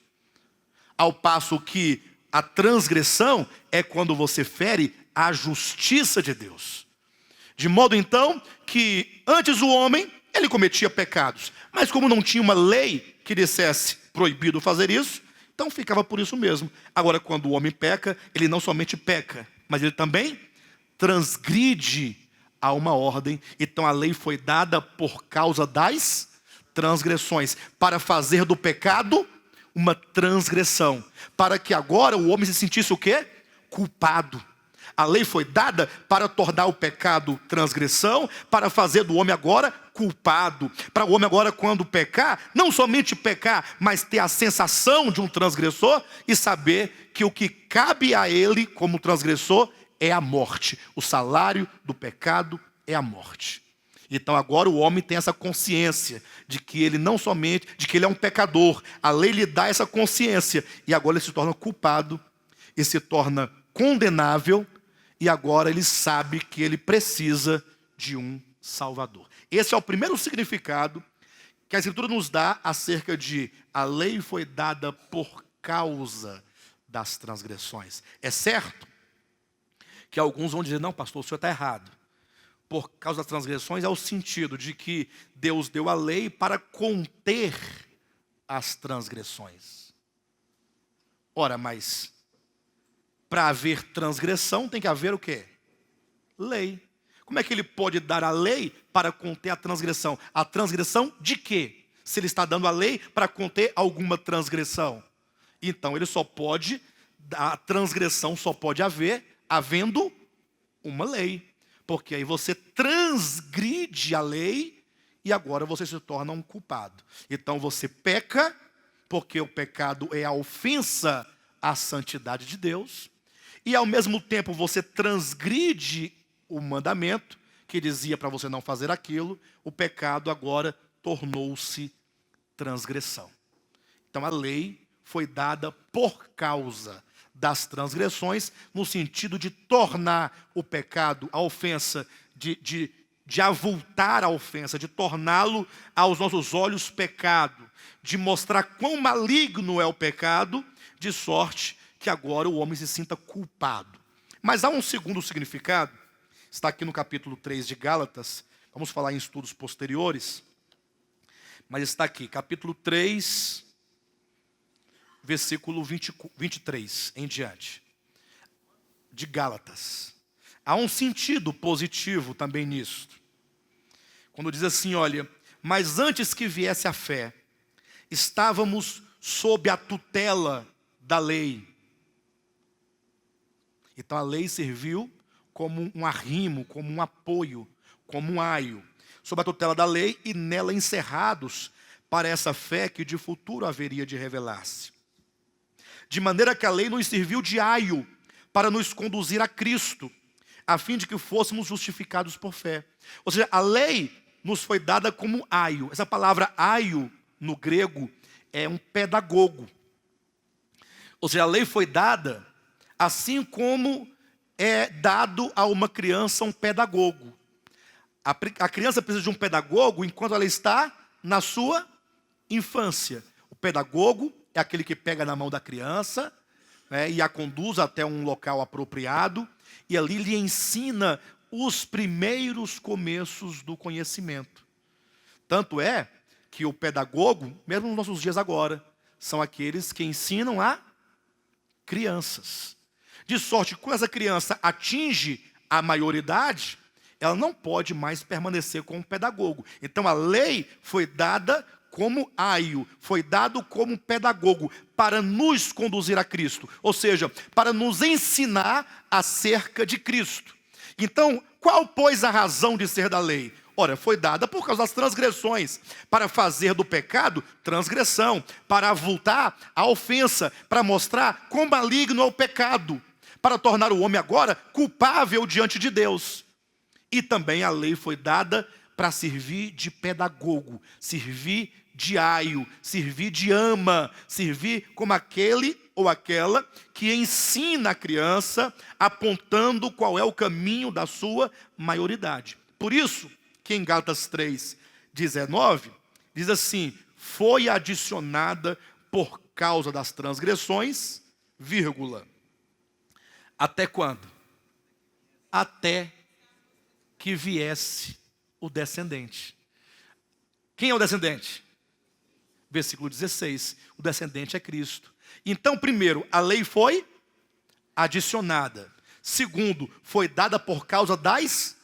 Ao passo que a transgressão é quando você fere a justiça de Deus. De modo então que antes o homem, ele cometia pecados. Mas como não tinha uma lei que dissesse proibido fazer isso, então ficava por isso mesmo. Agora quando o homem peca, ele não somente peca, mas ele também transgride a uma ordem. Então a lei foi dada por causa das transgressões, para fazer do pecado uma transgressão, para que agora o homem se sentisse o quê? Culpado. A lei foi dada para tornar o pecado transgressão, para fazer do homem agora culpado. Para o homem agora, quando pecar, não somente pecar, mas ter a sensação de um transgressor e saber que o que cabe a ele como transgressor é a morte. O salário do pecado é a morte. Então agora o homem tem essa consciência de que ele não somente, de que ele é um pecador. A lei lhe dá essa consciência e agora ele se torna culpado e se torna condenável e agora ele sabe que ele precisa de um Salvador. Esse é o primeiro significado que a Escritura nos dá acerca de a lei foi dada por causa das transgressões. É certo que alguns vão dizer, não pastor, o senhor está errado. Por causa das transgressões é o sentido de que Deus deu a lei para conter as transgressões. Ora, mas para haver transgressão tem que haver o quê? Lei. Como é que ele pode dar a lei para conter a transgressão? A transgressão de quê? Se ele está dando a lei para conter alguma transgressão. Então ele só pode, a transgressão só pode haver havendo uma lei. Porque aí você transgride a lei e agora você se torna um culpado. Então você peca, porque o pecado é a ofensa à santidade de Deus. E ao mesmo tempo você transgride o mandamento, que dizia para você não fazer aquilo. O pecado agora tornou-se transgressão. Então a lei foi dada por causa das transgressões, no sentido de tornar o pecado, a ofensa, de avultar a ofensa, de torná-lo aos nossos olhos pecado, de mostrar quão maligno é o pecado, de sorte que agora o homem se sinta culpado. Mas há um segundo significado, está aqui no capítulo 3 de Gálatas, vamos falar em estudos posteriores, mas está aqui, capítulo 3, versículo 23 em diante, de Gálatas. Há um sentido positivo também nisso. Quando diz assim, olha, mas antes que viesse a fé, estávamos sob a tutela da lei. Então a lei serviu como um arrimo, como um apoio, como um aio, sob a tutela da lei e nela encerrados para essa fé que de futuro haveria de revelar-se. De maneira que a lei nos serviu de aio para nos conduzir a Cristo, a fim de que fôssemos justificados por fé. Ou seja, a lei nos foi dada como aio. Essa palavra aio, no grego, é um pedagogo. Ou seja, a lei foi dada assim como é dado a uma criança um pedagogo. A criança precisa de um pedagogo enquanto ela está na sua infância. O pedagogo é aquele que pega na mão da criança, né, e a conduz até um local apropriado, e ali lhe ensina os primeiros começos do conhecimento. Tanto é que o pedagogo, mesmo nos nossos dias agora, são aqueles que ensinam a crianças. De sorte que quando essa criança atinge a maioridade, ela não pode mais permanecer com o pedagogo. Então a lei foi dada como aio, foi dado como pedagogo para nos conduzir a Cristo. Ou seja, para nos ensinar acerca de Cristo. Então, qual, pois, a razão de ser da lei? Ora, foi dada por causa das transgressões, para fazer do pecado transgressão, para avultar a ofensa, para mostrar quão maligno é o pecado, para tornar o homem agora culpável diante de Deus. E também a lei foi dada para servir de pedagogo, servir de aio, servir de ama, servir como aquele ou aquela que ensina a criança, apontando qual é o caminho da sua maioridade. Por isso que em Gálatas 3:19, diz assim, foi adicionada por causa das transgressões, vírgula. Até quando? Até que viesse o descendente. Quem é o descendente? Versículo 16, o descendente é Cristo. Então, primeiro, a lei foi adicionada. Segundo, foi dada por causa das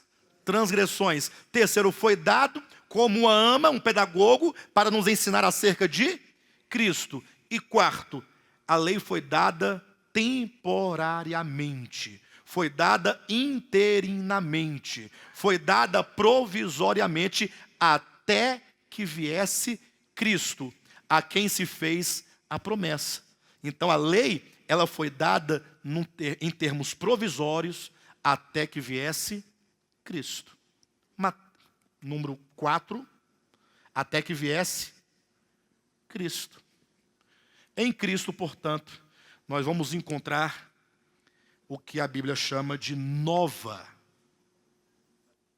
transgressões. Terceiro, foi dado como uma ama, um pedagogo, para nos ensinar acerca de Cristo. E quarto, a lei foi dada temporariamente. Foi dada interinamente. Foi dada provisoriamente até que viesse Cristo, a quem se fez a promessa. Então a lei, ela foi dada em termos provisórios até que viesse Cristo. Número 4, até que viesse Cristo. Em Cristo, portanto, nós vamos encontrar o que a Bíblia chama de nova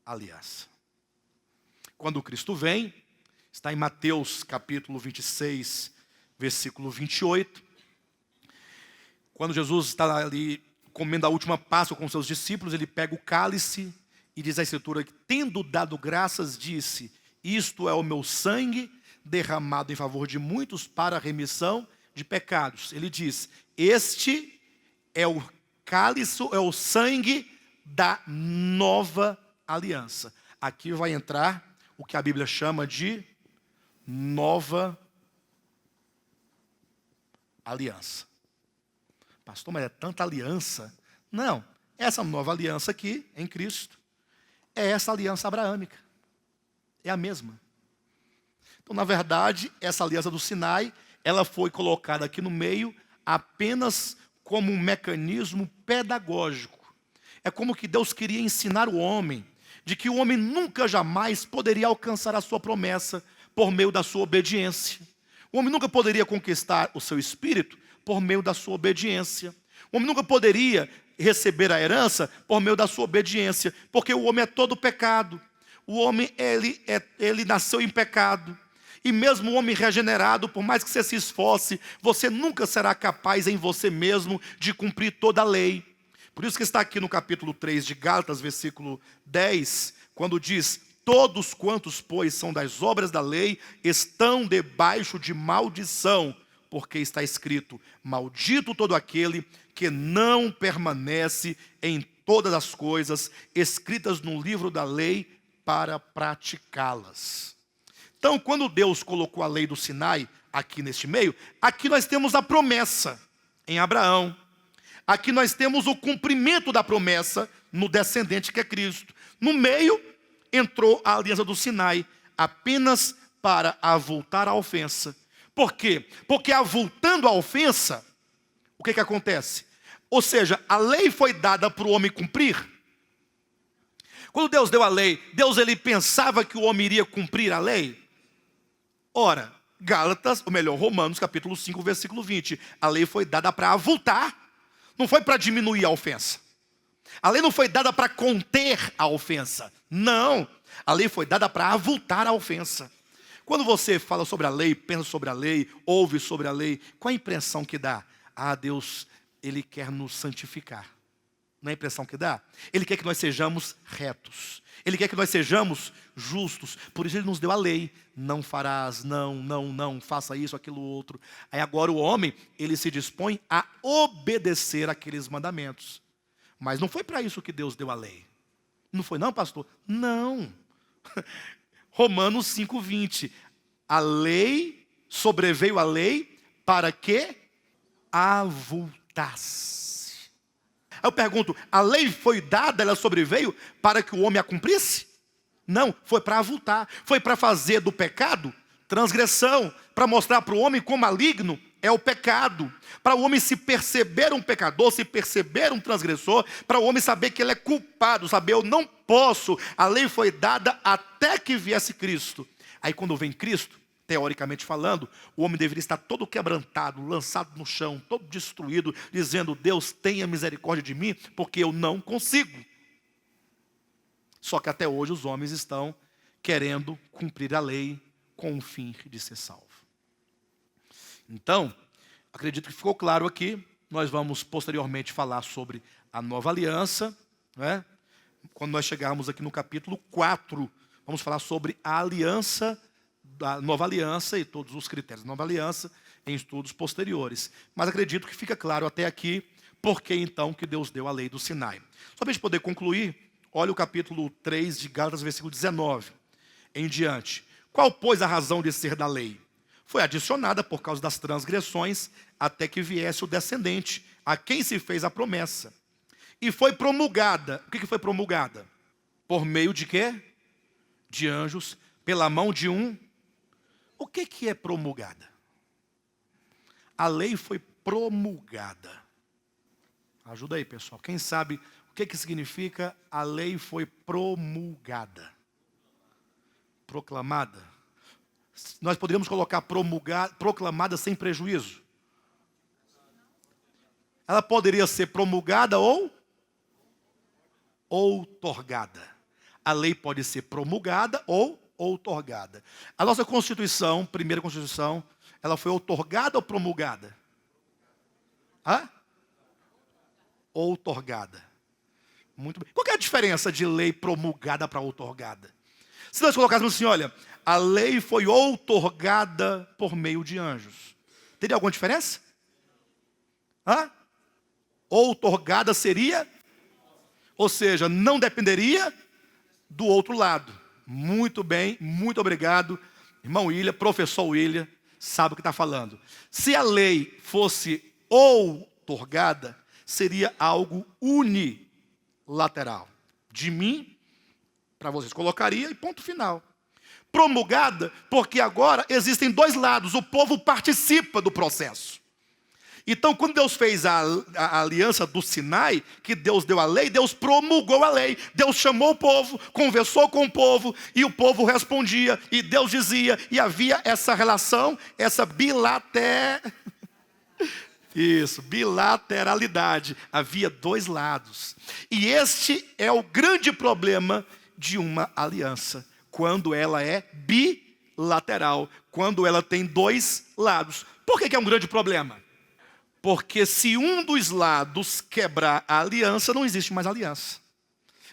aliança. Quando Cristo vem, está em Mateus capítulo 26, versículo 28. Quando Jesus está ali comendo a última Páscoa com seus discípulos, ele pega o cálice e diz a Escritura que, tendo dado graças, disse, isto é o meu sangue derramado em favor de muitos para a remissão de pecados. Ele diz: este é o cálice, é o sangue da nova aliança. Aqui vai entrar o que a Bíblia chama de nova aliança. Pastor, mas é tanta aliança? Não, essa nova aliança aqui, em Cristo, é essa aliança abraâmica. É a mesma. Então, na verdade, essa aliança do Sinai, ela foi colocada aqui no meio apenas como um mecanismo pedagógico. É como que Deus queria ensinar o homem de que o homem nunca jamais poderia alcançar a sua promessa por meio da sua obediência. O homem nunca poderia conquistar o seu espírito por meio da sua obediência. O homem nunca poderia receber a herança por meio da sua obediência, porque o homem é todo pecado. O homem, ele nasceu em pecado. E mesmo o homem regenerado, por mais que você se esforce, você nunca será capaz em você mesmo de cumprir toda a lei. Por isso que está aqui no capítulo 3 de Gálatas, versículo 10, quando diz: todos quantos, pois, são das obras da lei, estão debaixo de maldição, porque está escrito: maldito todo aquele que não permanece em todas as coisas escritas no livro da lei para praticá-las. Então, quando Deus colocou a lei do Sinai aqui neste meio, aqui nós temos a promessa em Abraão. Aqui nós temos o cumprimento da promessa no descendente que é Cristo. No meio entrou a aliança do Sinai, apenas para avultar a ofensa. Por quê? Porque avultando a ofensa, o que acontece? Ou seja, a lei foi dada para o homem cumprir. Quando Deus deu a lei, Deus ele pensava que o homem iria cumprir a lei? Ora, Gálatas, ou melhor, Romanos capítulo 5, versículo 20. A lei foi dada para avultar, não foi para diminuir a ofensa. A lei não foi dada para conter a ofensa. Não, a lei foi dada para avultar a ofensa. Quando você fala sobre a lei, pensa sobre a lei, ouve sobre a lei, qual a impressão que dá? Ah, Deus, Ele quer nos santificar. Não é a impressão que dá? Ele quer que nós sejamos retos. Ele quer que nós sejamos justos. Por isso Ele nos deu a lei. Não farás, não, faça isso, aquilo, outro. Aí agora o homem, ele se dispõe a obedecer aqueles mandamentos. Mas não foi para isso que Deus deu a lei. Não foi não, pastor? Não. Romanos 5:20. A lei, sobreveio a lei para que avultasse. Aí eu pergunto, a lei foi dada, ela sobreveio para que o homem a cumprisse? Não, foi para avultar. Foi para fazer do pecado transgressão, para mostrar para o homem quão maligno é o pecado, para o homem se perceber um pecador, se perceber um transgressor, para o homem saber que ele é culpado, saber eu não posso. A lei foi dada até que viesse Cristo. Aí quando vem Cristo, teoricamente falando, o homem deveria estar todo quebrantado, lançado no chão, todo destruído, dizendo: Deus, tenha misericórdia de mim, porque eu não consigo. Só que até hoje os homens estão querendo cumprir a lei com o fim de ser salvo. Então, acredito que ficou claro aqui. Nós vamos posteriormente falar sobre a nova aliança, né? Quando nós chegarmos aqui no capítulo 4, vamos falar sobre a aliança, da nova aliança e todos os critérios da nova aliança em estudos posteriores. Mas acredito que fica claro até aqui por que então que Deus deu a lei do Sinai. Só para a gente poder concluir, olha o capítulo 3 de Gálatas, versículo 19 em diante. Qual, pois, a razão de ser da lei? Foi adicionada por causa das transgressões, até que viesse o descendente, a quem se fez a promessa. E foi promulgada. O que foi promulgada? Por meio de quê? De anjos, pela mão de um. O que é promulgada? A lei foi promulgada. Ajuda aí, pessoal. Quem sabe o que significa a lei foi promulgada? Proclamada. Nós poderíamos colocar proclamada sem prejuízo. Ela poderia ser promulgada ou outorgada. A lei pode ser promulgada ou outorgada. A nossa Constituição, primeira Constituição, ela foi outorgada ou promulgada? Outorgada. Muito bem. Qual que é a diferença de lei promulgada para outorgada? Se nós colocássemos assim, olha, a lei foi outorgada por meio de anjos. Teria alguma diferença? Hã? Outorgada seria, ou seja, não dependeria do outro lado. Muito bem, muito obrigado. Irmão William, professor William, sabe o que está falando. Se a lei fosse outorgada, seria algo unilateral. De mim para vocês. Colocaria e ponto final. Promulgada, porque agora existem dois lados. O povo participa do processo. Então, quando Deus fez a aliança do Sinai, que Deus deu a lei, Deus promulgou a lei. Deus chamou o povo, conversou com o povo, e o povo respondia, e Deus dizia, e havia essa relação, essa bilateralidade. Havia dois lados. E este é o grande problema de uma aliança, quando ela é bilateral, quando ela tem dois lados. Por que é um grande problema? Porque se um dos lados quebrar a aliança, não existe mais aliança.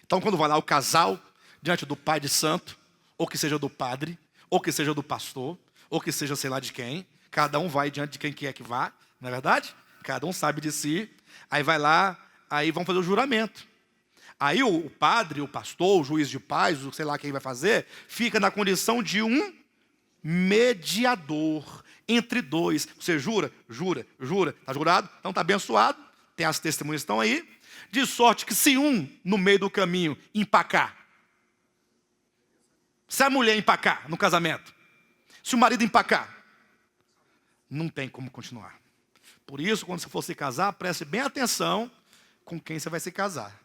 Então, quando vai lá o casal, diante do pai de santo, ou que seja do padre, ou que seja do pastor, ou que seja sei lá de quem, cada um vai diante de quem quer que vá, não é verdade? Cada um sabe de si, aí vai lá, aí vão fazer o juramento. Aí o padre, o pastor, o juiz de paz, o sei lá quem vai fazer, fica na condição de um mediador entre dois. Você jura? Jura, jura. Está jurado? Então está abençoado. Tem as testemunhas que estão aí. De sorte que se um, no meio do caminho, empacar. Se a mulher empacar no casamento. Se o marido empacar. Não tem como continuar. Por isso, quando você for se casar, preste bem atenção com quem você vai se casar.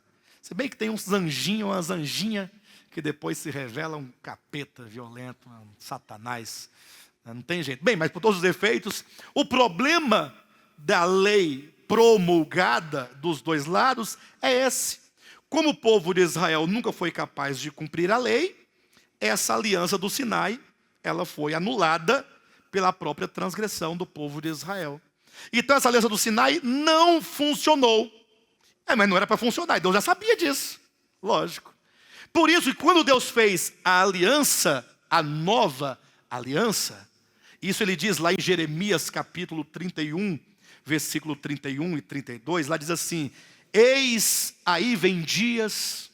Se bem que tem uns anjinhos, umas anjinhas, que depois se revela um capeta violento, um satanás. Não tem jeito. Bem, mas por todos os efeitos, o problema da lei promulgada dos dois lados é esse. Como o povo de Israel nunca foi capaz de cumprir a lei, essa aliança do Sinai, ela foi anulada pela própria transgressão do povo de Israel. Então essa aliança do Sinai não funcionou. Mas não era para funcionar, Deus já sabia disso. Lógico. Por isso que quando Deus fez a aliança, a nova aliança, isso ele diz lá em Jeremias capítulo 31, versículo 31 e 32, lá diz assim: eis aí vem dias.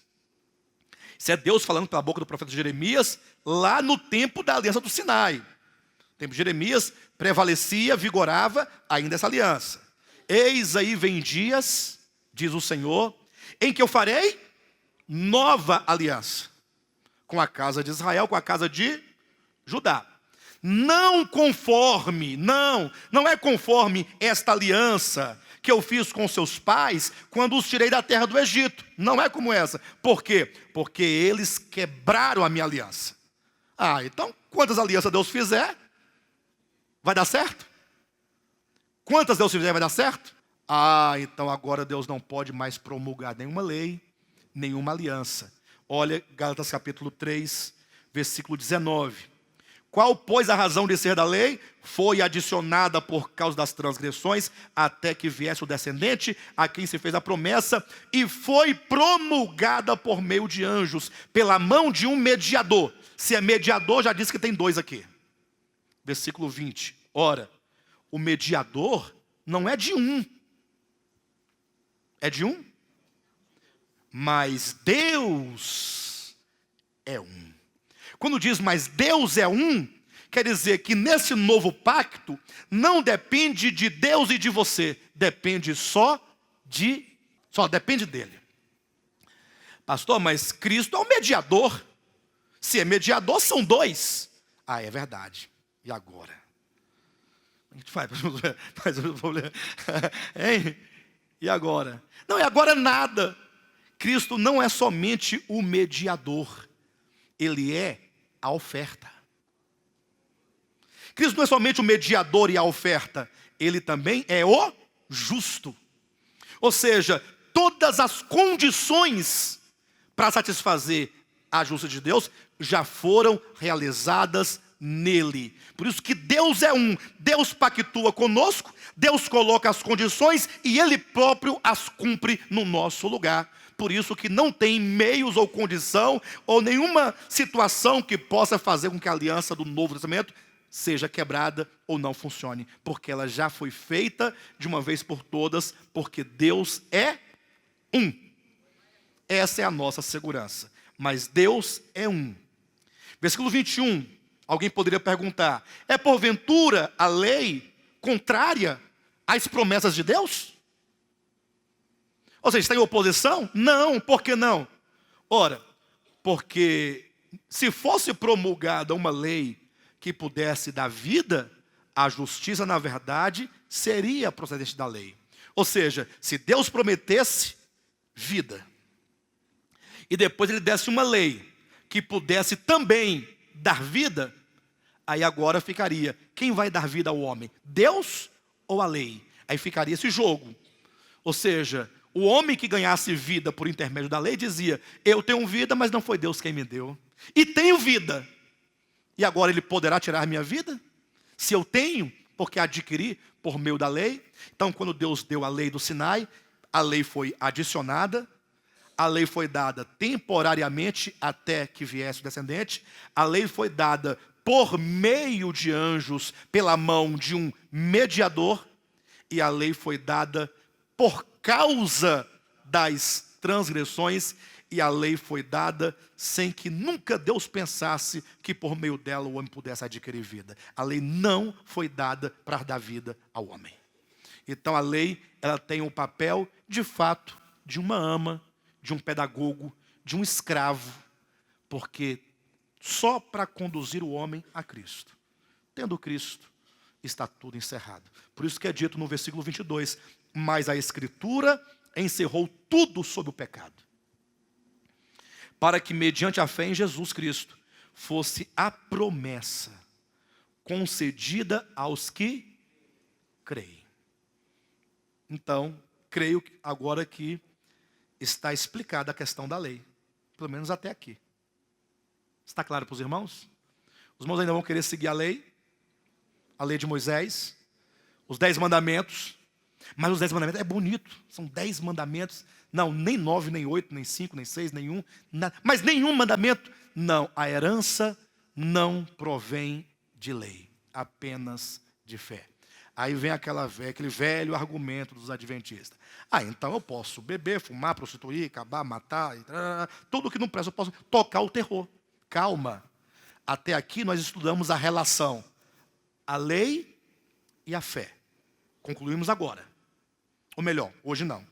Isso é Deus falando pela boca do profeta Jeremias, lá no tempo da aliança do Sinai. O tempo de Jeremias prevalecia, vigorava ainda essa aliança. Eis aí vem dias, diz o Senhor, em que eu farei nova aliança com a casa de Israel, com a casa de Judá. Não conforme, não é conforme esta aliança que eu fiz com seus pais quando os tirei da terra do Egito. Não é como essa. Por quê? Porque eles quebraram a minha aliança. Então quantas alianças Deus fizer, vai dar certo? Quantas Deus fizer vai dar certo? Então agora Deus não pode mais promulgar nenhuma lei, nenhuma aliança. Olha Gálatas capítulo 3, versículo 19. Qual, pois, a razão de ser da lei? Foi adicionada por causa das transgressões, até que viesse o descendente, a quem se fez a promessa, e foi promulgada por meio de anjos, pela mão de um mediador. Se é mediador, já disse que tem dois aqui. Versículo 20. Ora, o mediador não é de um. É de um? Mas Deus é um. Quando diz mas Deus é um, quer dizer que nesse novo pacto não depende de Deus e de você, depende depende dele. Pastor, mas Cristo é o mediador. Se é mediador, são dois. É verdade. E agora? A gente faz o problema. Hein? E agora? Não, e agora nada. Cristo não é somente o mediador, ele é a oferta. Cristo não é somente o mediador e a oferta, ele também é o justo. Ou seja, todas as condições para satisfazer a justiça de Deus já foram realizadas nele. Por isso que Deus é um. Deus pactua conosco, Deus coloca as condições e ele próprio as cumpre no nosso lugar. Por isso que não tem meios ou condição ou nenhuma situação que possa fazer com que a aliança do Novo Testamento seja quebrada ou não funcione, porque ela já foi feita de uma vez por todas, porque Deus é um. Essa é a nossa segurança. Mas Deus é um. Versículo 21, alguém poderia perguntar: é porventura a lei contrária às promessas de Deus? Ou seja, está em oposição? Não, por que não? Ora, porque se fosse promulgada uma lei que pudesse dar vida, a justiça, na verdade, seria procedente da lei. Ou seja, se Deus prometesse vida, e depois ele desse uma lei que pudesse também dar vida, aí agora ficaria: quem vai dar vida ao homem? Deus ou a lei? Aí ficaria esse jogo. Ou seja, o homem que ganhasse vida por intermédio da lei dizia: eu tenho vida, mas não foi Deus quem me deu. E tenho vida. E agora ele poderá tirar minha vida? Se eu tenho, porque adquiri por meio da lei. Então, quando Deus deu a lei do Sinai, a lei foi adicionada, a lei foi dada temporariamente até que viesse o descendente, a lei foi dada por meio de anjos, pela mão de um mediador, e a lei foi dada por causa das transgressões, e a lei foi dada sem que nunca Deus pensasse que por meio dela o homem pudesse adquirir vida. A lei não foi dada para dar vida ao homem. Então a lei, ela tem o papel, de fato, de uma ama, de um pedagogo, de um escravo, porque só para conduzir o homem a Cristo. Tendo Cristo, está tudo encerrado. Por isso que é dito no versículo 22, mas a Escritura encerrou tudo sobre o pecado, para que mediante a fé em Jesus Cristo, fosse a promessa concedida aos que creem. Então, creio agora que está explicada a questão da lei, pelo menos até aqui. Está claro para os irmãos? Os irmãos ainda vão querer seguir a lei de Moisés, os 10 mandamentos, mas os 10 mandamentos é bonito, são 10 mandamentos, não, nem 9, nem 8, nem 5, nem 6, nenhum, nada, mas nenhum mandamento, não, a herança não provém de lei, apenas de fé. Aí vem aquele velho argumento dos adventistas. Então eu posso beber, fumar, prostituir, acabar, matar, tudo que não presta, eu posso tocar o terror. Calma, até aqui nós estudamos a relação, a lei e a fé. Concluímos agora. Ou melhor, hoje não.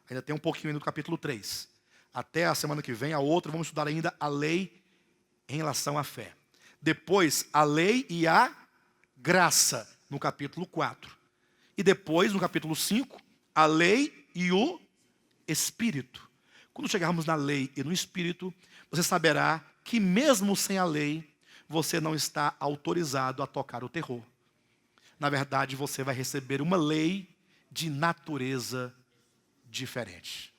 Ainda tem um pouquinho no capítulo 3. Até a semana que vem, a outra, vamos estudar ainda a lei em relação à fé. Depois, a lei e a graça, no capítulo 4. E depois, no capítulo 5, a lei e o Espírito. Quando chegarmos na lei e no Espírito, você saberá que mesmo sem a lei, você não está autorizado a tocar o terror. Na verdade, você vai receber uma lei de natureza diferente.